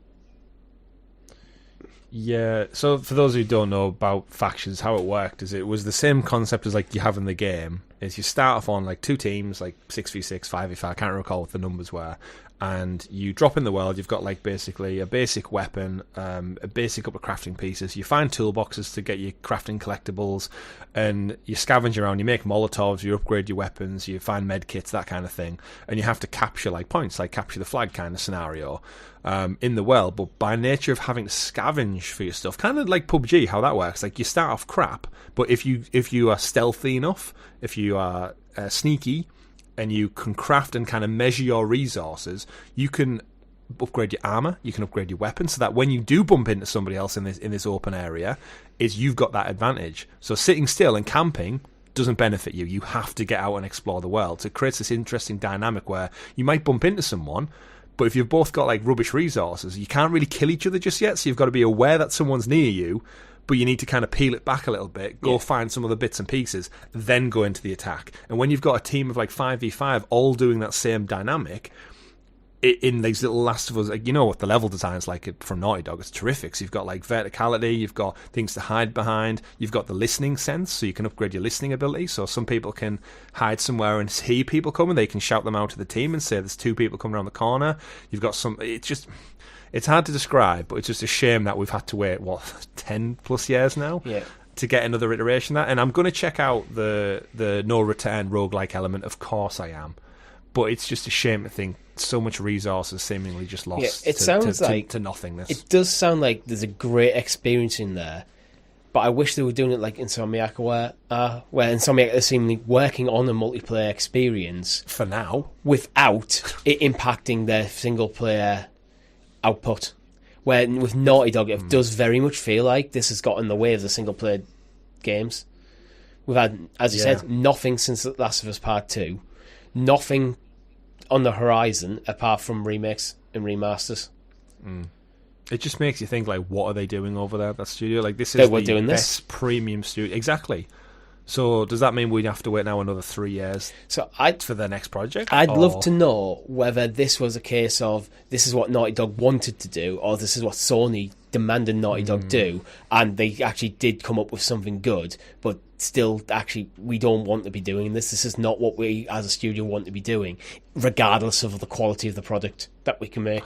Yeah, so for those who don't know about Factions, how it worked is it was the same concept as, like, you have in the game. Is you start off on, like, 2 teams, like 6v6, 5v5, I can't recall what the numbers were, and you drop in the world. You've got, like, basically a basic weapon, a basic couple of crafting pieces. You find toolboxes to get your crafting collectibles, and you scavenge around. You make Molotovs, you upgrade your weapons, you find med kits, that kind of thing, and you have to capture, like, points, like capture the flag kind of scenario in the world. But by nature of having to scavenge for your stuff, kind of like PUBG, how that works, like, you start off crap, but if you are stealthy enough, if you are sneaky, and you can craft and kind of measure your resources, you can upgrade your armor, you can upgrade your weapon, so that when you do bump into somebody else in this open area, is you've got that advantage. So sitting still and camping doesn't benefit you. You have to get out and explore the world. So it creates this interesting dynamic where you might bump into someone, but if you've both got like rubbish resources, you can't really kill each other just yet. So you've got to be aware that someone's near you, but you need to kind of peel it back a little bit, go find some other bits and pieces, then go into the attack. And when you've got a team of like 5v5 all doing that same dynamic, in these little Last of Us, like, you know what the level design's like from Naughty Dog, it's terrific. So you've got like verticality, you've got things to hide behind, you've got the listening sense, so you can upgrade your listening ability. So some people can hide somewhere and see people coming, they can shout them out to the team and say there's 2 people coming around the corner. You've got some, it's hard to describe, but it's just a shame that we've had to wait 10 plus years now to get another iteration of that. And I'm going to check out the no return roguelike element, of course I am, but it's just a shame to think so much resources seemingly just lost to nothingness. It does sound like there's a great experience in there, but I wish they were doing it like Insomniac, where Insomniac is seemingly working on a multiplayer experience for now without it impacting their single player output. Where with Naughty Dog, it does very much feel like this has got in the way of the single player games. We've had, as you said, nothing since The Last of Us Part 2, nothing on the horizon apart from remakes and remasters. It just makes you think, like, what are they doing over there at that studio? Like, this is the best premium studio. Exactly. So does that mean we'd have to wait now another 3 years for their next project? I'd love to know whether this was a case of this is what Naughty Dog wanted to do, or this is what Sony demanded Naughty Dog do, and they actually did come up with something good, but still, actually, we don't want to be doing this. This is not what we, as a studio, want to be doing, regardless of the quality of the product that we can make.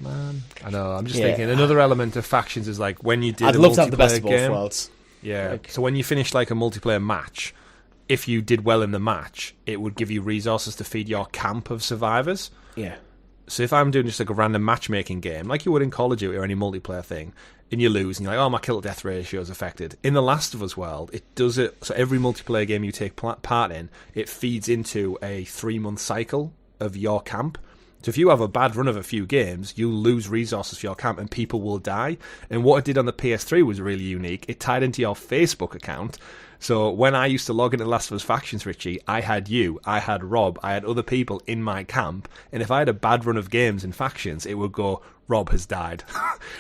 Man, I know. I'm just thinking another element of factions is like when you did I'd love to have the best of both worlds. Yeah. So when you finish like a multiplayer match, if you did well in the match, it would give you resources to feed your camp of survivors. Yeah. So if I'm doing just like a random matchmaking game, like you would in Call of Duty or any multiplayer thing, and you lose, and you're like, oh, my kill-to-death ratio is affected. In the Last of Us world, it does it. So every multiplayer game you take part in, it feeds into a 3-month cycle of your camp. So if you have a bad run of a few games, you'll lose resources for your camp and people will die. And what it did on the PS3 was really unique. It tied into your Facebook account. So when I used to log into Last of Us Factions, Richie, I had you, I had Rob, I had other people in my camp. And if I had a bad run of games in Factions, it would go, Rob has died.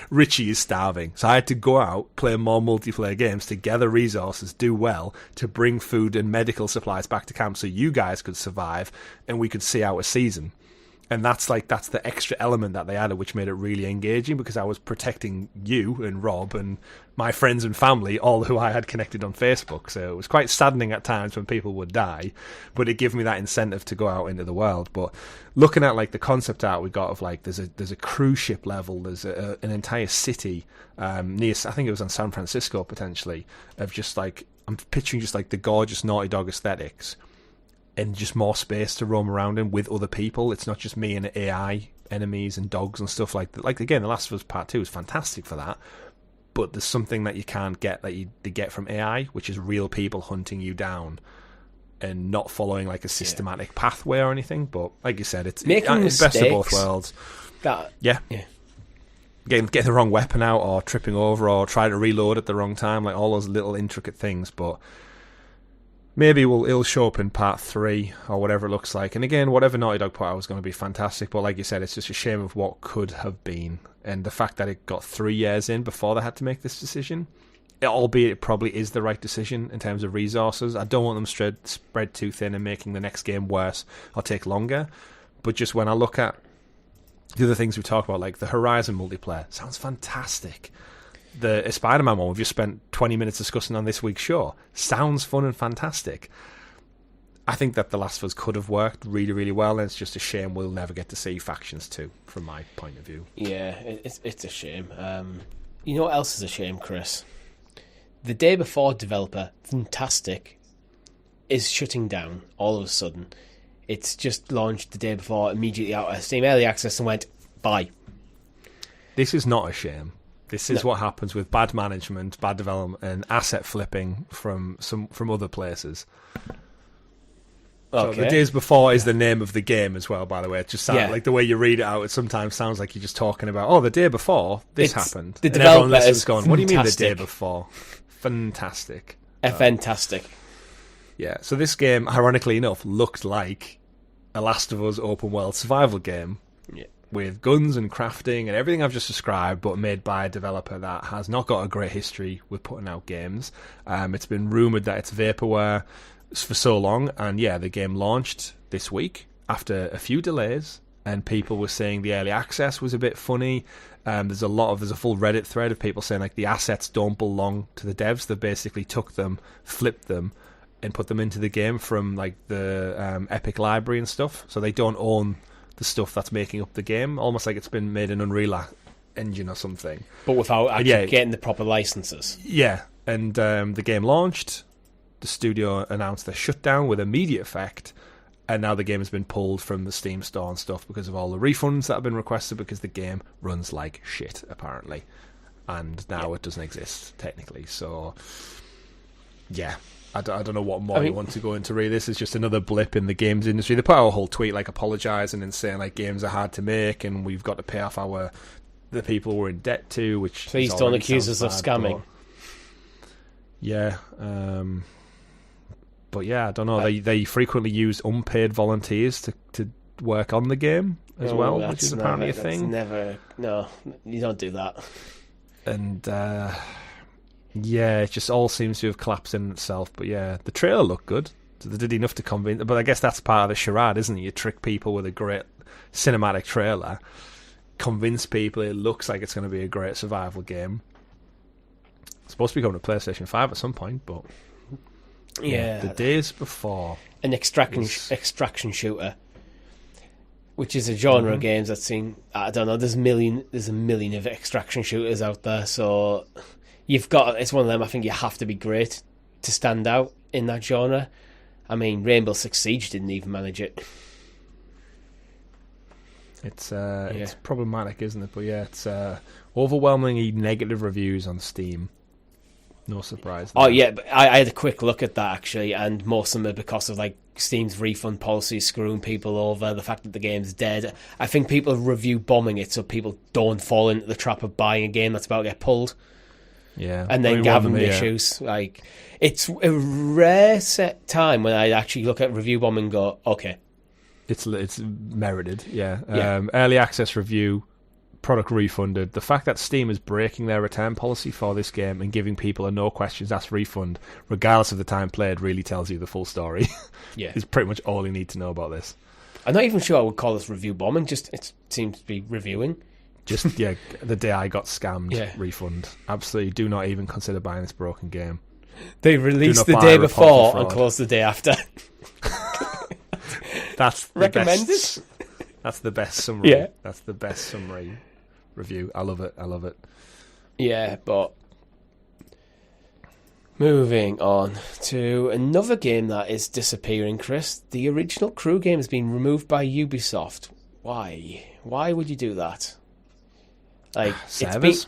Richie is starving. So I had to go out, play more multiplayer games to gather resources, do well, to bring food and medical supplies back to camp so you guys could survive and we could see out a season. And that's the extra element that they added, which made it really engaging because I was protecting you and Rob and my friends and family, all who I had connected on Facebook. So it was quite saddening at times when people would die, but it gave me that incentive to go out into the world. But looking at like the concept art we got of like there's a cruise ship level, there's an entire city near, I think it was on San Francisco potentially, of just like I'm picturing just like the gorgeous Naughty Dog aesthetics. And just more space to roam around in with other people. It's not just me and AI enemies and dogs and stuff like that. Like again, The Last of Us Part 2 is fantastic for that. But there's something that you can't get that you get from AI, which is real people hunting you down and not following like a systematic pathway or anything. But like you said, it's best of both worlds. Getting the wrong weapon out or tripping over or trying to reload at the wrong time, like all those little intricate things. But maybe it'll show up in part 3 or whatever it looks like. And again, whatever Naughty Dog put out was going to be fantastic. But like you said, it's just a shame of what could have been. And the fact that it got 3 years in before they had to make this decision, albeit it probably is the right decision in terms of resources. I don't want them spread too thin and making the next game worse or take longer. But just when I look at the other things we talk about, like the Horizon multiplayer, sounds fantastic. The Spider-Man one we've just spent 20 minutes discussing on this week's show sounds fun and fantastic. I think that The Last of Us could have worked really, really well, and it's just a shame we'll never get to see Factions 2, from my point of view. Yeah, it's a shame. You know what else is a shame, Chris? The Day Before developer, Fantastic, is shutting down all of a sudden. It's just launched the day before, immediately out of Steam Early Access, and went, bye. This is not a shame. This is what happens with bad management, bad development, and asset flipping from other places. So Okay. the days before is the name of the game as well, by the way. It just sounds Yeah. like the way you read it out, it sometimes sounds like you're just talking about, the day before, this It's- happened. the And everyone developer listens is going, what do you mean the day fantastic. before? Fantastic. Fantastic. Yeah, so this game, ironically enough, looked like a Last of Us open world survival game Yeah. with guns and crafting and everything I've just described, but made by a developer that has not got a great history with putting out games. It's been rumoured that it's vaporware for so long, and yeah, the game launched this week after a few delays, and people were saying the early access was a bit funny. There's a full Reddit thread of people saying like the assets don't belong to the devs. They basically took them, flipped them, and put them into the game from like the Epic library and stuff. So they don't own the stuff that's making up the game. Almost like it's been made in Unreal Engine or something. But without actually yeah. getting the proper licenses. Yeah, and the game launched. The studio announced their shutdown with immediate effect, and now the game has been pulled from the Steam store and stuff because of all the refunds that have been requested because the game runs like shit, apparently. And now it doesn't exist, technically. So, yeah. I don't know what more you want to go into, really. This is just another blip in the games industry. They put out a whole tweet, like, apologising and saying, like, games are hard to make and we've got to pay off the people we're in debt to, which... Please don't accuse us of scamming. But, yeah, but yeah, I don't know. They frequently use unpaid volunteers to work on the game as well, which is apparently a thing. No, you don't do that. And yeah, it just all seems to have collapsed in itself. But yeah, the trailer looked good. So they did enough to convince. But I guess that's part of the charade, isn't it? You trick people with a great cinematic trailer, convince people it looks like it's going to be a great survival game. It's supposed to be coming to PlayStation 5 at some point, but Yeah. the days before. An extraction shooter, which is a genre of games that's seen. I don't know. There's a million of extraction shooters out there, so you've got. It's one of them. I think you have to be great to stand out in that genre. I mean, Rainbow Six Siege didn't even manage it. It's problematic, isn't it? But yeah, it's overwhelmingly negative reviews on Steam. No surprise there. Oh yeah, but I had a quick look at that actually, and most of them are because of like Steam's refund policy screwing people over, the fact that the game's dead. I think people review bombing it so people don't fall into the trap of buying a game that's about to get pulled. Yeah, And then having issues. Like, it's a rare set time when I actually look at review bombing and go, okay. It's merited, yeah. Early access review, product refunded. The fact that Steam is breaking their return policy for this game and giving people a no questions asked refund, regardless of the time played, really tells you the full story. Yeah. It's pretty much all you need to know about this. I'm not even sure I would call this review bombing, just it seems to be reviewing. Just, yeah, the day I got scammed, refund. Absolutely, do not even consider buying this broken game. They released the buy day a report before for and fraud. closed the day after. That's the Recommended? best. That's the best summary. Yeah. That's the best summary review. I love it. Yeah, but moving on to another game that is disappearing, Chris. The original Crew game has been removed by Ubisoft. Why? Why would you do that? Like, Servers?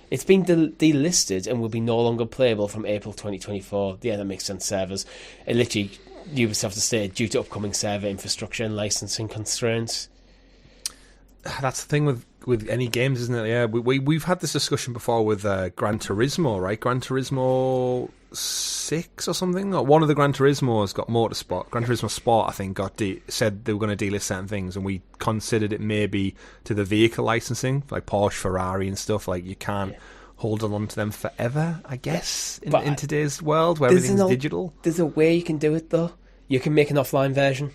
it's been delisted and will be no longer playable from April 2024. Yeah, that makes sense. Servers. It literally, Ubisoft has stated, due to upcoming server infrastructure and licensing constraints. That's the thing with any games, isn't it? Yeah, we've had this discussion before with Gran Turismo, right? Gran Turismo 6 or something. Or one of the Gran Turismos got Motorsport. Gran Turismo Sport, I think, said they were going to delist certain things, and we considered it maybe to the vehicle licensing, like Porsche, Ferrari, and stuff. Like, you can't hold on to them forever, I guess, in today's world where everything's digital. There's a way you can do it, though. You can make an offline version.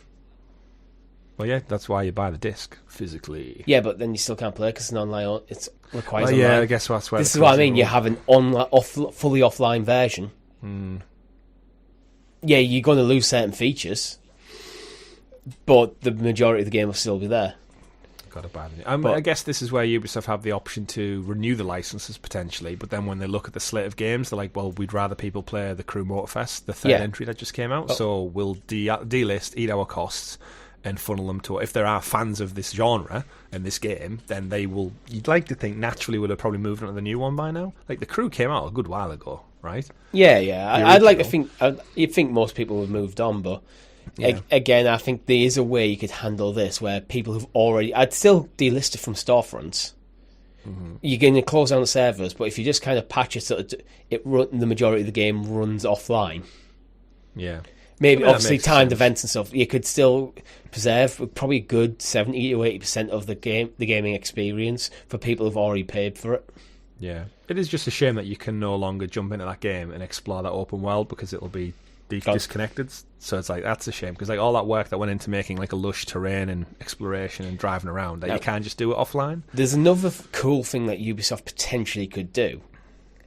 Well, yeah, that's why you buy the disc physically. Yeah, but then you still can't play it because it's an online. It requires. Yeah, online. I guess that's where this is what I mean. You have an fully offline version. Yeah, you're going to lose certain features, but the majority of the game will still be there. Got to buy them. I guess this is where Ubisoft have the option to renew the licenses potentially, but then when they look at the slate of games, they're like, well, we'd rather people play the Crew Motorfest, the third entry that just came out, so we'll delist, eat our costs, and funnel them to, if there are fans of this genre and this game, then they will, you'd like to think, naturally would have probably moved on to the new one by now. Like, the Crew came out a good while ago, right? Yeah. I'd like to think, you'd think most people would have moved on, but Yeah. Again, I think there is a way you could handle this where people who've already... I'd still delist it from storefronts. Mm-hmm. You're going to close down the servers, but if you just kind of patch it so that the majority of the game runs offline. Yeah. Maybe, obviously, timed sense. events and stuff, you could still preserve probably a good 70 to 80% of the gaming experience for people who've already paid for it. Yeah. It is just a shame that you can no longer jump into that game and explore that open world because it'll be disconnected. So it's like, that's a shame, because like all that work that went into making like a lush terrain and exploration and driving around, that you can't just do it offline. There's another cool thing that Ubisoft potentially could do.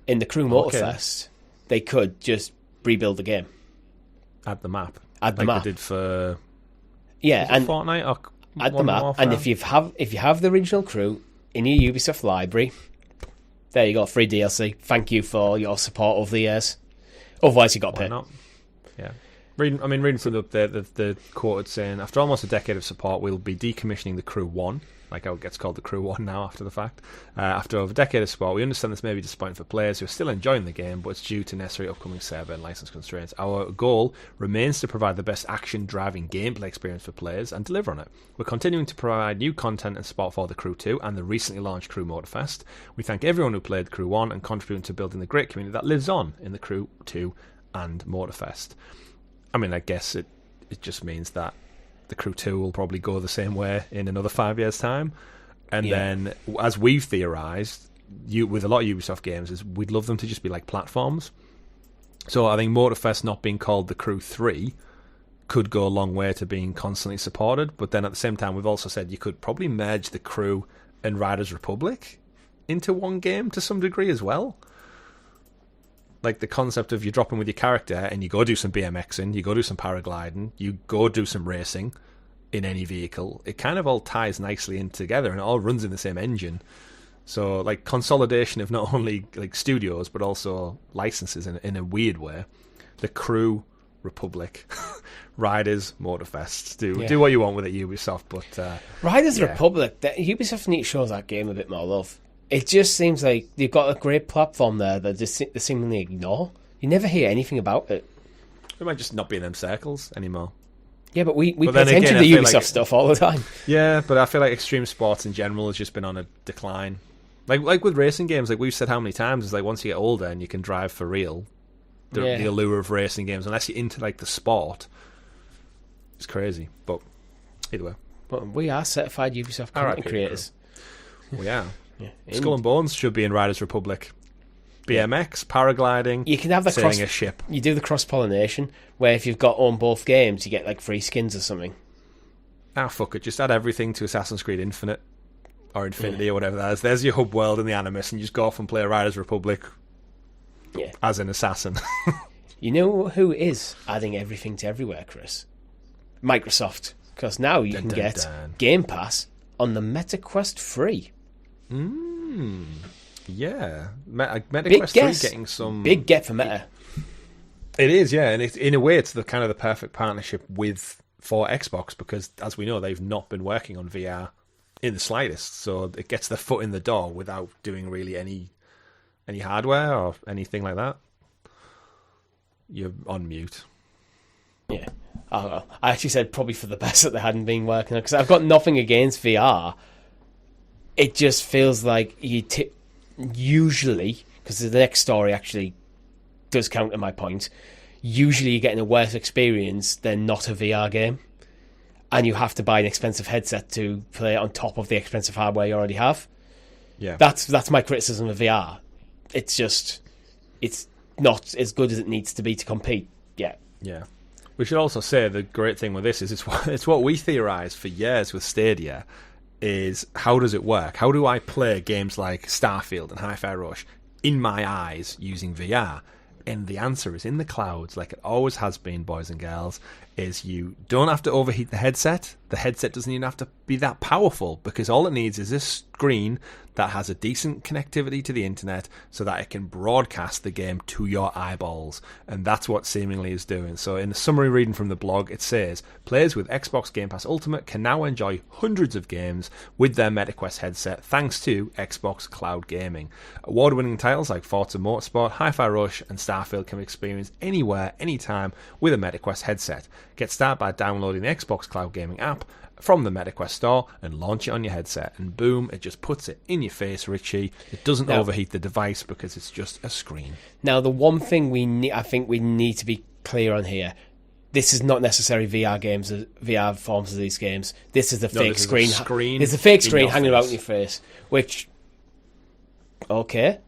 In the Crew Motorfest, they could just rebuild the game. Add the map. Add the map. They did for and Fortnite or add the map. Warfare? And if you have the original crew in your Ubisoft library, there you go, free DLC. Thank you for your support over the years. Otherwise, you got to pay. Not? Yeah. Reading from the quoted saying, after almost a decade of support, we'll be decommissioning the Crew 1, like how it gets called the Crew 1 now after the fact. After over a decade of support, we understand this may be disappointing for players who are still enjoying the game, but it's due to necessary upcoming server and license constraints. Our goal remains to provide the best action-driving gameplay experience for players and deliver on it. We're continuing to provide new content and support for the Crew 2 and the recently launched Crew Motorfest. We thank everyone who played Crew 1 and contributed to building the great community that lives on in the Crew 2 and Motorfest. I mean, I guess it just means that the Crew 2 will probably go the same way in another 5 years' time. And then, as we've theorised, with a lot of Ubisoft games, is we'd love them to just be like platforms. So I think Motorfest not being called the Crew 3 could go a long way to being constantly supported. But then at the same time, we've also said you could probably merge the Crew and Riders Republic into one game to some degree as well. Like the concept of you drop in with your character and you go do some BMXing, you go do some paragliding, you go do some racing in any vehicle. It kind of all ties nicely in together and it all runs in the same engine. So like consolidation of not only like studios but also licenses in a weird way. The Crew Republic, Riders Motorfest. Do what you want with it, Ubisoft. But Riders Republic, Ubisoft need to show that game a bit more love. It just seems like they've got a great platform there that they seemingly ignore. You never hear anything about it. We might just not be in them circles anymore. Yeah, but we pay attention to Ubisoft stuff all the time. Yeah, but I feel like extreme sports in general has just been on a decline. Like with racing games, like we've said how many times, it's like once you get older and you can drive for real, the allure of racing games, unless you're into like the sport, it's crazy. But either way. But we are certified Ubisoft content creators. We are. Yeah. Skull and Bones should be in Riders Republic. BMX, paragliding, you can have sailing a ship. You do the cross-pollination, where if you've got on both games, you get like free skins or something. Ah, fuck it. Just add everything to Assassin's Creed Infinite. Or Infinity, or whatever that is. There's your hub world in the Animus, and you just go off and play Riders Republic as an assassin. You know who is adding everything to everywhere, Chris? Microsoft. Because now you can get Game Pass on the MetaQuest free. Yeah. MetaQuest 3 getting some... Big get for Meta. It is, yeah. And in a way, it's the kind of the perfect partnership for Xbox, because, as we know, they've not been working on VR in the slightest. So it gets their foot in the door without doing really any hardware or anything like that. You're on mute. Yeah. I actually said probably for the best that they hadn't been working on, because I've got nothing against VR. It just feels like usually, because the next story actually does counter my point, usually you're getting a worse experience than not a VR game. And you have to buy an expensive headset to play it on top of the expensive hardware you already have. Yeah. That's my criticism of VR. It's not as good as it needs to be to compete yet. Yeah. We should also say the great thing with this is it's what we theorised for years with Stadia, is how does it work? How do I play games like Starfield and Hi-Fi Rush in my eyes using VR? And the answer is in the clouds, like it always has been, boys and girls, is you don't have to overheat the headset. The headset doesn't even have to be that powerful, because all it needs is this screen that has a decent connectivity to the internet so that it can broadcast the game to your eyeballs. And that's what seemingly is doing. So in the summary reading from the blog, it says, players with Xbox Game Pass Ultimate can now enjoy hundreds of games with their MetaQuest headset thanks to Xbox Cloud Gaming. Award-winning titles like Forza Motorsport, Hi-Fi Rush and Starfield can be experienced anywhere, anytime with a MetaQuest headset. Get started by downloading the Xbox Cloud Gaming app from the MetaQuest store and launch it on your headset, and boom, it just puts it in your face, Richie. It doesn't overheat the device because it's just a screen. Now, the one thing I think we need to be clear on here, this is not necessarily VR forms of these games. This is the fake screen. There's a fake screen hanging about in your face, which, okay.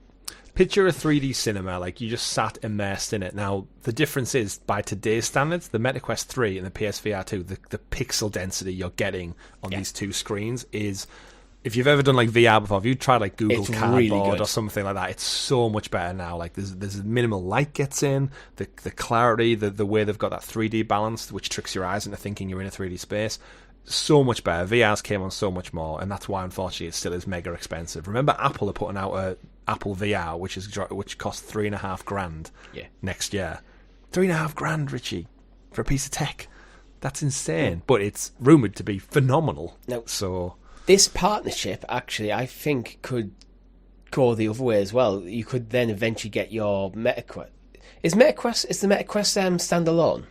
Picture a 3D cinema, like you just sat immersed in it. Now, the difference is, by today's standards, the MetaQuest 3 and the PSVR 2, the pixel density you're getting on these two screens is, if you've ever done like VR before, if you tried like Google Cardboard or something like that, it's so much better now. Like there's minimal light gets in, the clarity, the way they've got that 3D balance, which tricks your eyes into thinking you're in a 3D space. So much better. VR's came on so much more, and that's why, unfortunately, it still is mega expensive. Remember, Apple are putting out a Apple VR, which costs $3,500 next year. $3,500, Richie, for a piece of tech. That's insane, but it's rumored to be phenomenal. Now, so this partnership actually, I think, could go the other way as well. You could then eventually get your MetaQuest. Is the MetaQuest standalone,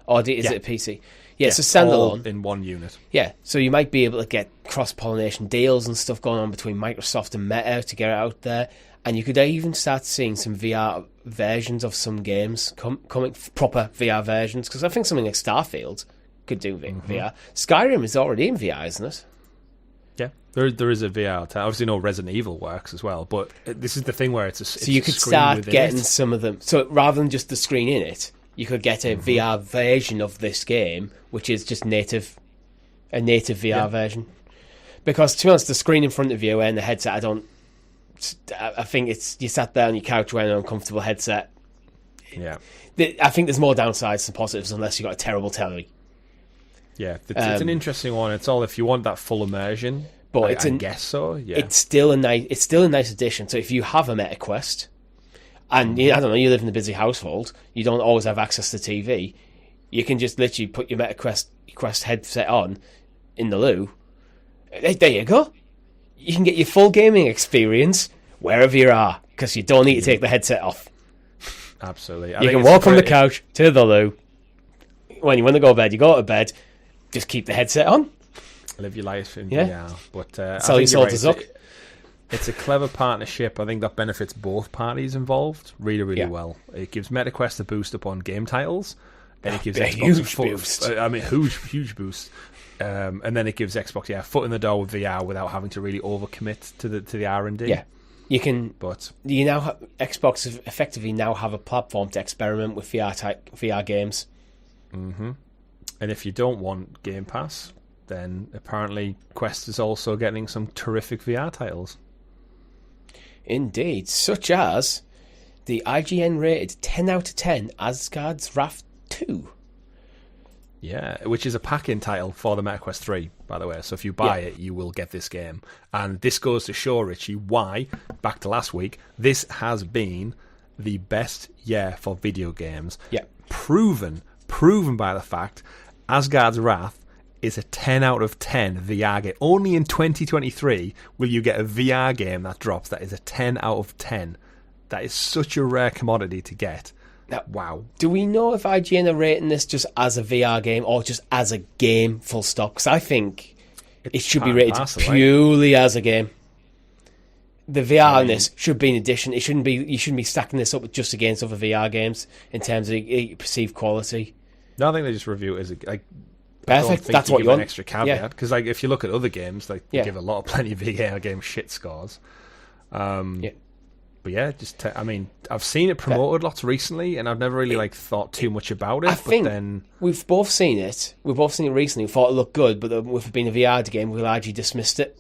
or is it a PC? Yeah, it's a standalone. All in one unit. Yeah, so you might be able to get cross-pollination deals and stuff going on between Microsoft and Meta to get it out there. And you could even start seeing some VR versions of some games coming, proper VR versions, because I think something like Starfield could do VR. Skyrim is already in VR, isn't it? Yeah, there is a VR. Obviously, no Resident Evil works as well, but this is the thing where it's a so you could start getting some of them. So rather than just the screen in it, you could get a VR version of this game, which is just a native VR version. Because, to be honest, the screen in front of you and the headset, I think it's you sat there on your couch wearing an uncomfortable headset. Yeah. I think there's more downsides than positives unless you've got a terrible telly. Yeah, it's an interesting one. It's all if you want that full immersion, but I guess so, yeah. It's still a nice addition. So if you have a MetaQuest, and I don't know, you live in a busy household, you don't always have access to TV, you can just literally put your MetaQuest headset on in the loo. There you go. You can get your full gaming experience wherever you are, because you don't need to take the headset off. Absolutely. You can walk from the couch to the loo. When you want to go to bed, you go to bed. Just keep the headset on. Live your life in VR. But sell your soul to Zuck. It's a clever partnership. I think that benefits both parties involved really, really well. It gives MetaQuest a boost up on game titles, and it gives Xbox huge boost. I mean, huge boost. And then it gives Xbox a foot in the door with VR without having to really overcommit to the R&D. Yeah, you can. But Xbox effectively now have a platform to experiment with VR games. Mm-hmm. And if you don't want Game Pass, then apparently Quest is also getting some terrific VR titles. Indeed, such as the IGN rated 10 out of 10 Asgard's Wrath 2. Yeah, which is a pack-in title for the MetaQuest 3, by the way. So if you buy it, you will get this game. And this goes to show, Richie, why, back to last week, this has been the best year for video games. Yeah. Proven by the fact Asgard's Wrath is a 10 out of 10 VR game. Only in 2023 will you get a VR game that drops that is a 10 out of 10. That is such a rare commodity to get. Now, wow. Do we know if IGN are rating this just as a VR game or just as a game full stop? Because I think it should be rated purely as a game. The VR on this should be an addition. You shouldn't be stacking this up just against other VR games in terms of perceived quality. No, I think they just review it as perfect. That's what you want. An extra caveat because, if you look at other games, they give plenty of VR games shit scores. But yeah, I've seen it promoted lots recently, and I've never really thought too much about it. I think we've both seen it. We've both seen it recently. We thought it looked good, but with it being a VR game, we largely dismissed it.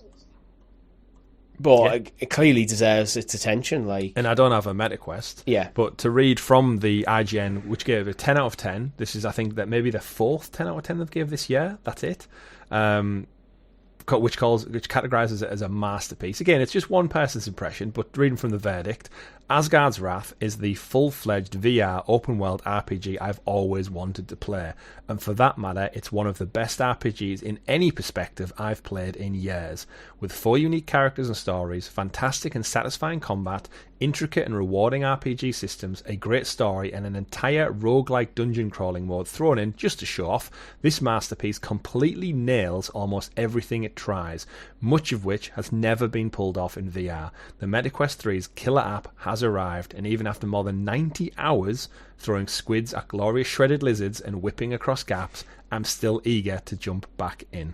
But it clearly deserves its attention. And I don't have a MetaQuest. Yeah. But to read from the IGN, which gave a 10 out of 10, this is, I think, that maybe the fourth 10 out of 10 they've gave this year. That's it. Which categorises it as a masterpiece. Again, it's just one person's impression, but reading from the verdict, Asgard's Wrath is the full-fledged VR open-world RPG I've always wanted to play, and for that matter, it's one of the best RPGs in any perspective I've played in years. With 4 unique characters and stories, fantastic and satisfying combat, Intricate and rewarding RPG systems, a great story, and an entire roguelike dungeon crawling mode thrown in just to show off, this masterpiece completely nails almost everything it tries, much of which has never been pulled off in VR. The MetaQuest 3's killer app has arrived, and even after more than 90 hours throwing squids at glorious shredded lizards and whipping across gaps, I'm still eager to jump back in.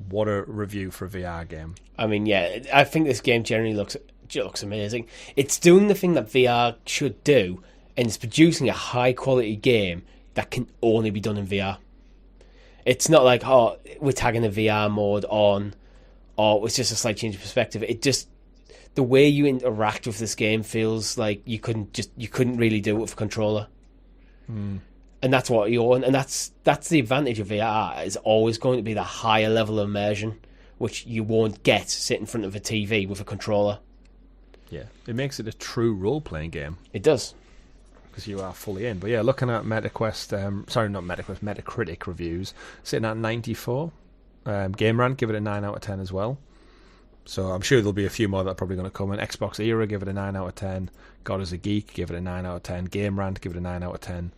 What a review for a VR game. I mean, yeah, I think this game generally looks amazing. It's doing the thing that VR should do, and it's producing a high-quality game that can only be done in VR. It's not like, oh, we're tagging a VR mode on, or it's just a slight change of perspective. It just, the way you interact with this game feels like you couldn't really do it with a controller. And that's what you want, and that's the advantage of VR. Is always going to be the higher level of immersion, which you won't get sitting in front of a TV with a controller. Yeah, it makes it a true role-playing game. It does. Because you are fully in. But yeah, looking at Metacritic reviews, sitting at 94. GameRant give it a 9 out of 10 as well. So I'm sure there'll be a few more that are probably going to come in. Xbox Era give it a 9 out of 10. God is a Geek give it a 9 out of 10. GameRant give it a 9 out of 10.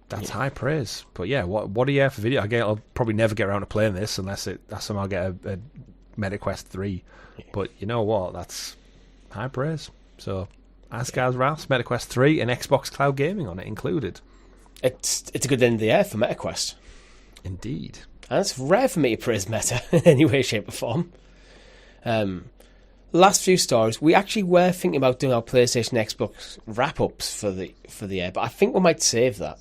That's high praise. But yeah, what a year for video. I'll probably never get around to playing this unless I somehow get a MetaQuest 3. Yeah. But you know what? That's high praise. So Asgard's Wrath, MetaQuest 3, and Xbox Cloud Gaming on it included. It's a good end of the year for MetaQuest. Indeed. And it's rare for me to praise Meta in any way, shape or form. Last few stories, we actually were thinking about doing our PlayStation Xbox wrap-ups for the year, but I think we might save that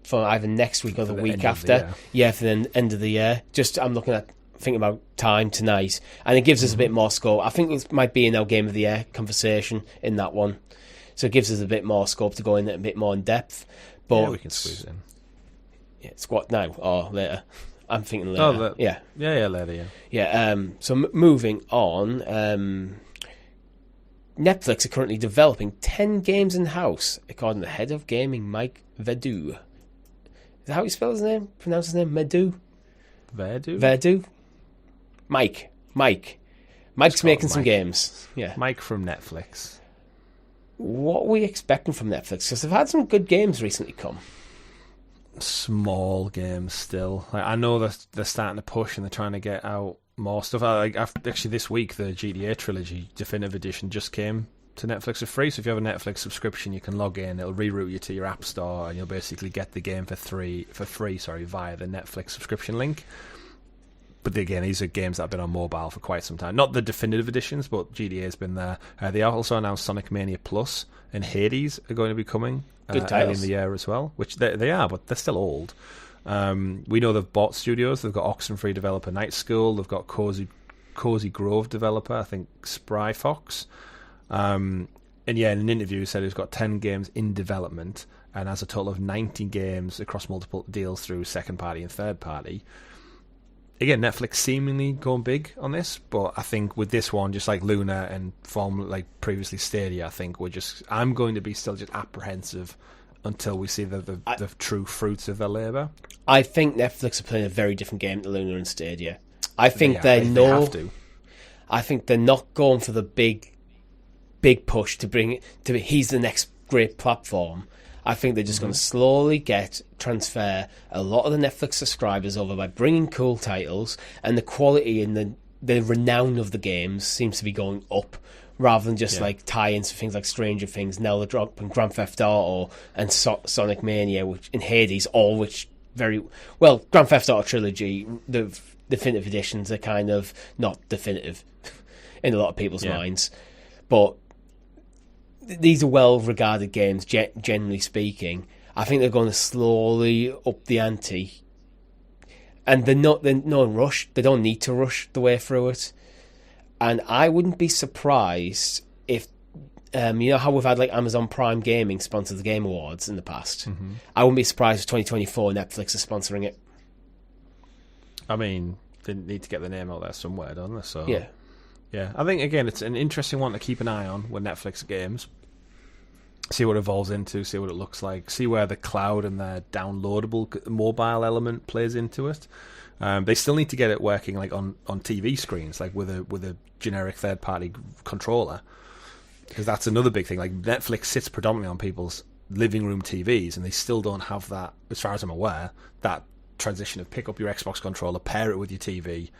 for either next week or the week after. Yeah, for the end of the year. Just I'm thinking about time tonight, and it gives us a bit more scope. I think it might be in our Game of the Year conversation in that one, so it gives us a bit more scope to go in a bit more in depth. But yeah, we can squeeze it in. Yeah, squat now or later. I'm thinking later. Oh, yeah, later. Yeah. So moving on. Netflix are currently developing 10 games in-house, according to the head of gaming, Mike Verdu. Is that how you spell his name? Pronounce his name? Verdu? Mike. Mike's making some games. Yeah. Mike from Netflix. What are we expecting from Netflix? Because they've had some good games recently come. Small games still. I know they're starting to push and they're trying to get out more stuff. Actually, this week the GTA Trilogy Definitive Edition just came to Netflix for free. So if you have a Netflix subscription, you can log in. It'll reroute you to your app store, and you'll basically get the game for free via the Netflix subscription link. But again, these are games that have been on mobile for quite some time. Not the definitive editions, but GTA's been there. They also announced Sonic Mania Plus and Hades are going to be coming early in the year as well, which they are, but they're still old. We know they've bought studios. They've got Oxenfree developer Night School. They've got Cozy Grove developer, I think, Spry Fox. And yeah, in an interview, he said he's got 10 games in development and has a total of 90 games across multiple deals through second party and third party. Again, Netflix seemingly going big on this, but I think with this one, just like Luna and like previously Stadia, I think I'm going to be still just apprehensive until we see the true fruits of their labour. I think Netflix are playing a very different game to Luna and Stadia. I think they have to. I think they're not going for the big push to bring it to. He's the next great platform. I think they're just going to slowly transfer a lot of the Netflix subscribers over by bringing cool titles, and the quality and the renown of the games seems to be going up, rather than just like tie-ins to things like Stranger Things. Now they're dropping Grand Theft Auto and Sonic Mania, which in Hades, very well. Grand Theft Auto Trilogy, the definitive editions are kind of not definitive in a lot of people's minds, but these are well-regarded games, generally speaking. I think they're going to slowly up the ante, and they're not in rush. They don't need to rush the way through it. And I wouldn't be surprised if, you know how we've had like Amazon Prime Gaming sponsor the Game Awards in the past. Mm-hmm. I wouldn't be surprised if 2024 Netflix is sponsoring it. I mean, they need to get the name out there somewhere, don't they? So yeah. I think again it's an interesting one to keep an eye on with Netflix games. See what it evolves into, see what it looks like, see where the cloud and the downloadable mobile element plays into it. They still need to get it working like on TV screens, like with a generic third-party controller, because that's another big thing. Like Netflix sits predominantly on people's living room TVs, and they still don't have that, as far as I'm aware, that transition of pick up your Xbox controller, pair it with your TV,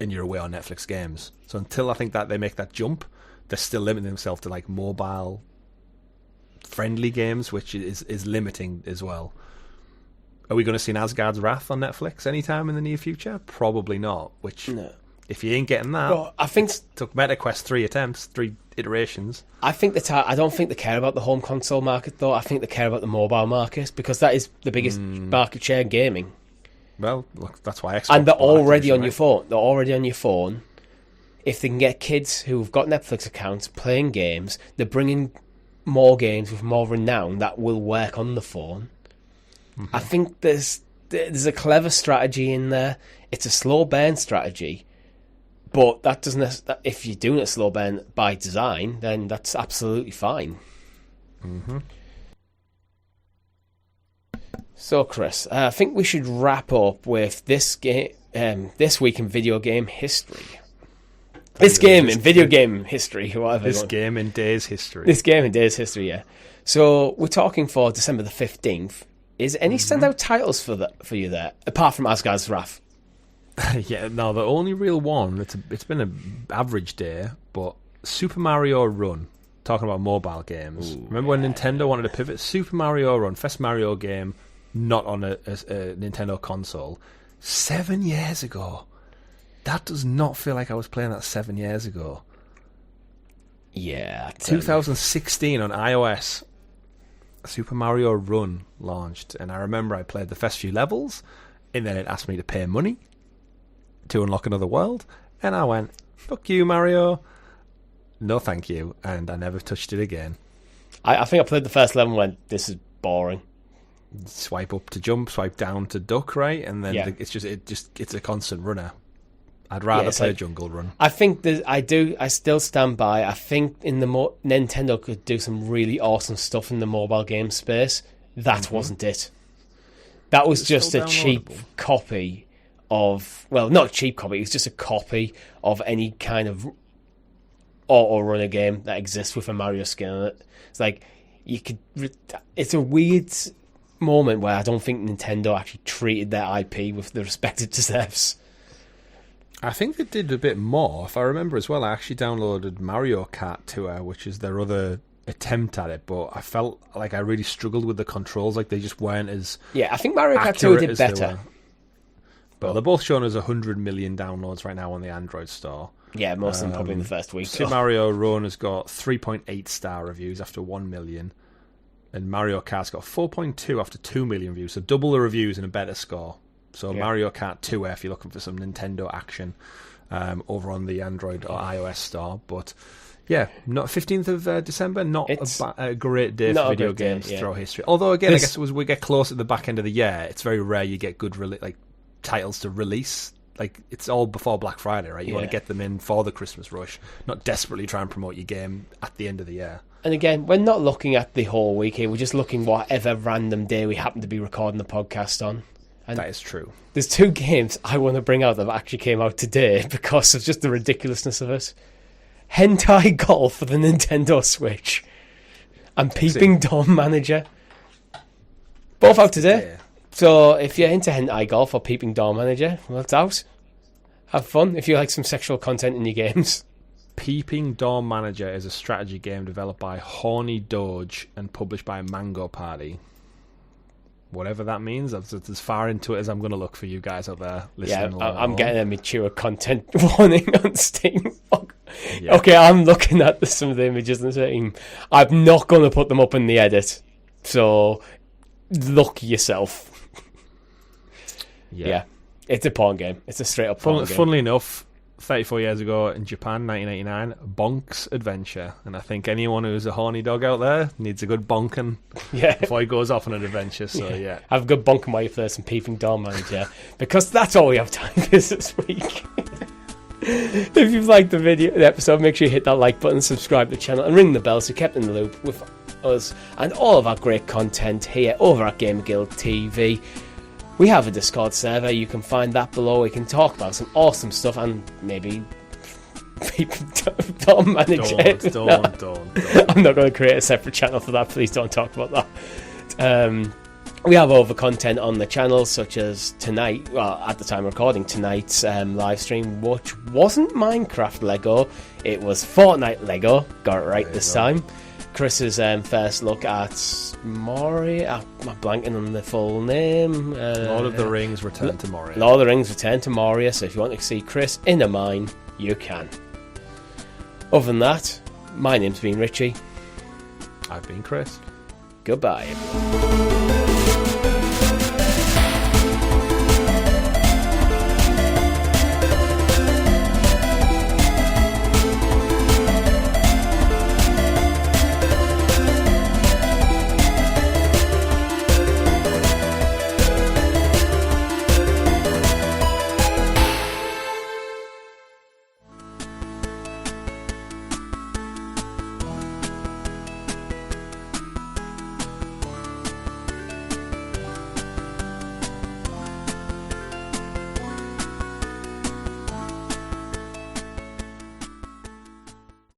and you're away on Netflix games. So until I think that they make that jump, they're still limiting themselves to like mobile friendly games, which is limiting as well. Are we going to see an Asgard's Wrath on Netflix anytime in the near future? Probably not. Which, no. If you ain't getting that, well, I think took MetaQuest 3 iterations. I think I don't think they care about the home console market though. I think they care about the mobile market, because that is the biggest market share in gaming. Well, look, that's why Xbox. And they're already on your phone. They're already on your phone. If they can get kids who've got Netflix accounts playing games, they're bringing more games with more renown that will work on the phone. Mm-hmm. I think there's a clever strategy in there. It's a slow burn strategy, but that doesn't. If you're doing a slow burn by design, then that's absolutely fine. Mm-hmm. So, Chris, I think we should wrap up with this game. This week in video game history. This game in video game history, whatever. This game in days history. This game in days history, yeah. So we're talking for December the 15th. Is any standout titles for you there, apart from Asgard's Wrath? Yeah, no, the only real one. It's been an average day, but Super Mario Run. Talking about mobile games. Ooh, remember when Nintendo wanted to pivot? Super Mario Run, first Mario game, not on a Nintendo console. 7 years ago. That does not feel like I was playing that 7 years ago. Yeah. 2016 on iOS, Super Mario Run launched, and I remember I played the first few levels, and then it asked me to pay money to unlock another world, and I went, fuck you, Mario. No thank you, and I never touched it again. I think I played the first level and went, this is boring. Swipe up to jump, swipe down to duck, right? And then yeah. it's a constant runner. I'd rather play Jungle Run. I think I still stand by. I think Nintendo could do some really awesome stuff in the mobile game space. That wasn't it. That was just a cheap copy of... Well, not a cheap copy. It was just a copy of any kind of auto-runner game that exists with a Mario skin on it. It's like, it's a weird moment where I don't think Nintendo actually treated their IP with the respect it deserves. I think they did a bit more. If I remember as well, I actually downloaded Mario Kart Tour, which is their other attempt at it, but I felt like I really struggled with the controls. Like they just weren't as... Yeah, I think Mario Kart Tour did better. But they're both showing us 100 million downloads right now on the Android store. Yeah, most of them probably in the first week. Super Mario Run has got 3.8 star reviews after 1 million. And Mario Kart's got 4.2 after 2 million views. So double the reviews and a better score. So yeah. Mario Kart 2 if you're looking for some Nintendo action over on the Android or iOS store. But yeah, not 15th of December, not a great day for video games throughout history. Although again, I guess as we get close at the back end of the year, it's very rare you get good titles to release. Like it's all before Black Friday, right? You want to get them in for the Christmas rush, not desperately try and promote your game at the end of the year. And again, we're not looking at the whole week here. We're just looking whatever random day we happen to be recording the podcast on. And that is true. There's two games I want to bring out that actually came out today because of just the ridiculousness of it. Hentai Golf for the Nintendo Switch and Peeping Tom Manager. Both out today. Yeah. So if you're into Hentai Golf or Peeping Tom Manager, well, it's out. Have fun if you like some sexual content in your games. Peeping Tom Manager is a strategy game developed by Horny Doge and published by Mango Party. Whatever that means, that's as far into it as I'm going to look for you guys out there listening. Yeah, I'm getting a mature content warning on Steam. Yeah. Okay, I'm looking at some of the images and saying I'm not going to put them up in the edit. So, look yourself. Yeah. It's a porn game. It's a straight up porn game. Funnily enough, 34 years ago in Japan, 1989, Bonk's Adventure. And I think anyone who's a horny dog out there needs a good bonking before he goes off on an adventure. So, yeah. Have a good bonking while you play some Peeping Tom Manager. Because that's all we have time for this week. If you've liked the episode, make sure you hit that like button, subscribe to the channel, and ring the bell so you're kept in the loop with us and all of our great content here over at GamerGuildTV. We have a Discord server. You can find that below. We can talk about some awesome stuff and maybe people don't manage it. Don't. I'm not going to create a separate channel for that. Please don't talk about that. We have over content on the channel, such as tonight, well, at the time of recording, tonight's live stream, which wasn't Minecraft Lego, it was Fortnite Lego. Got it right this time. Chris's first look at Moria. I'm blanking on the full name. Lord of the Rings Return to Moria. Lord of the Rings Return to Moria. So if you want to see Chris in a mine, you can. Other than that, my name's been Richie. I've been Chris. Goodbye, everyone.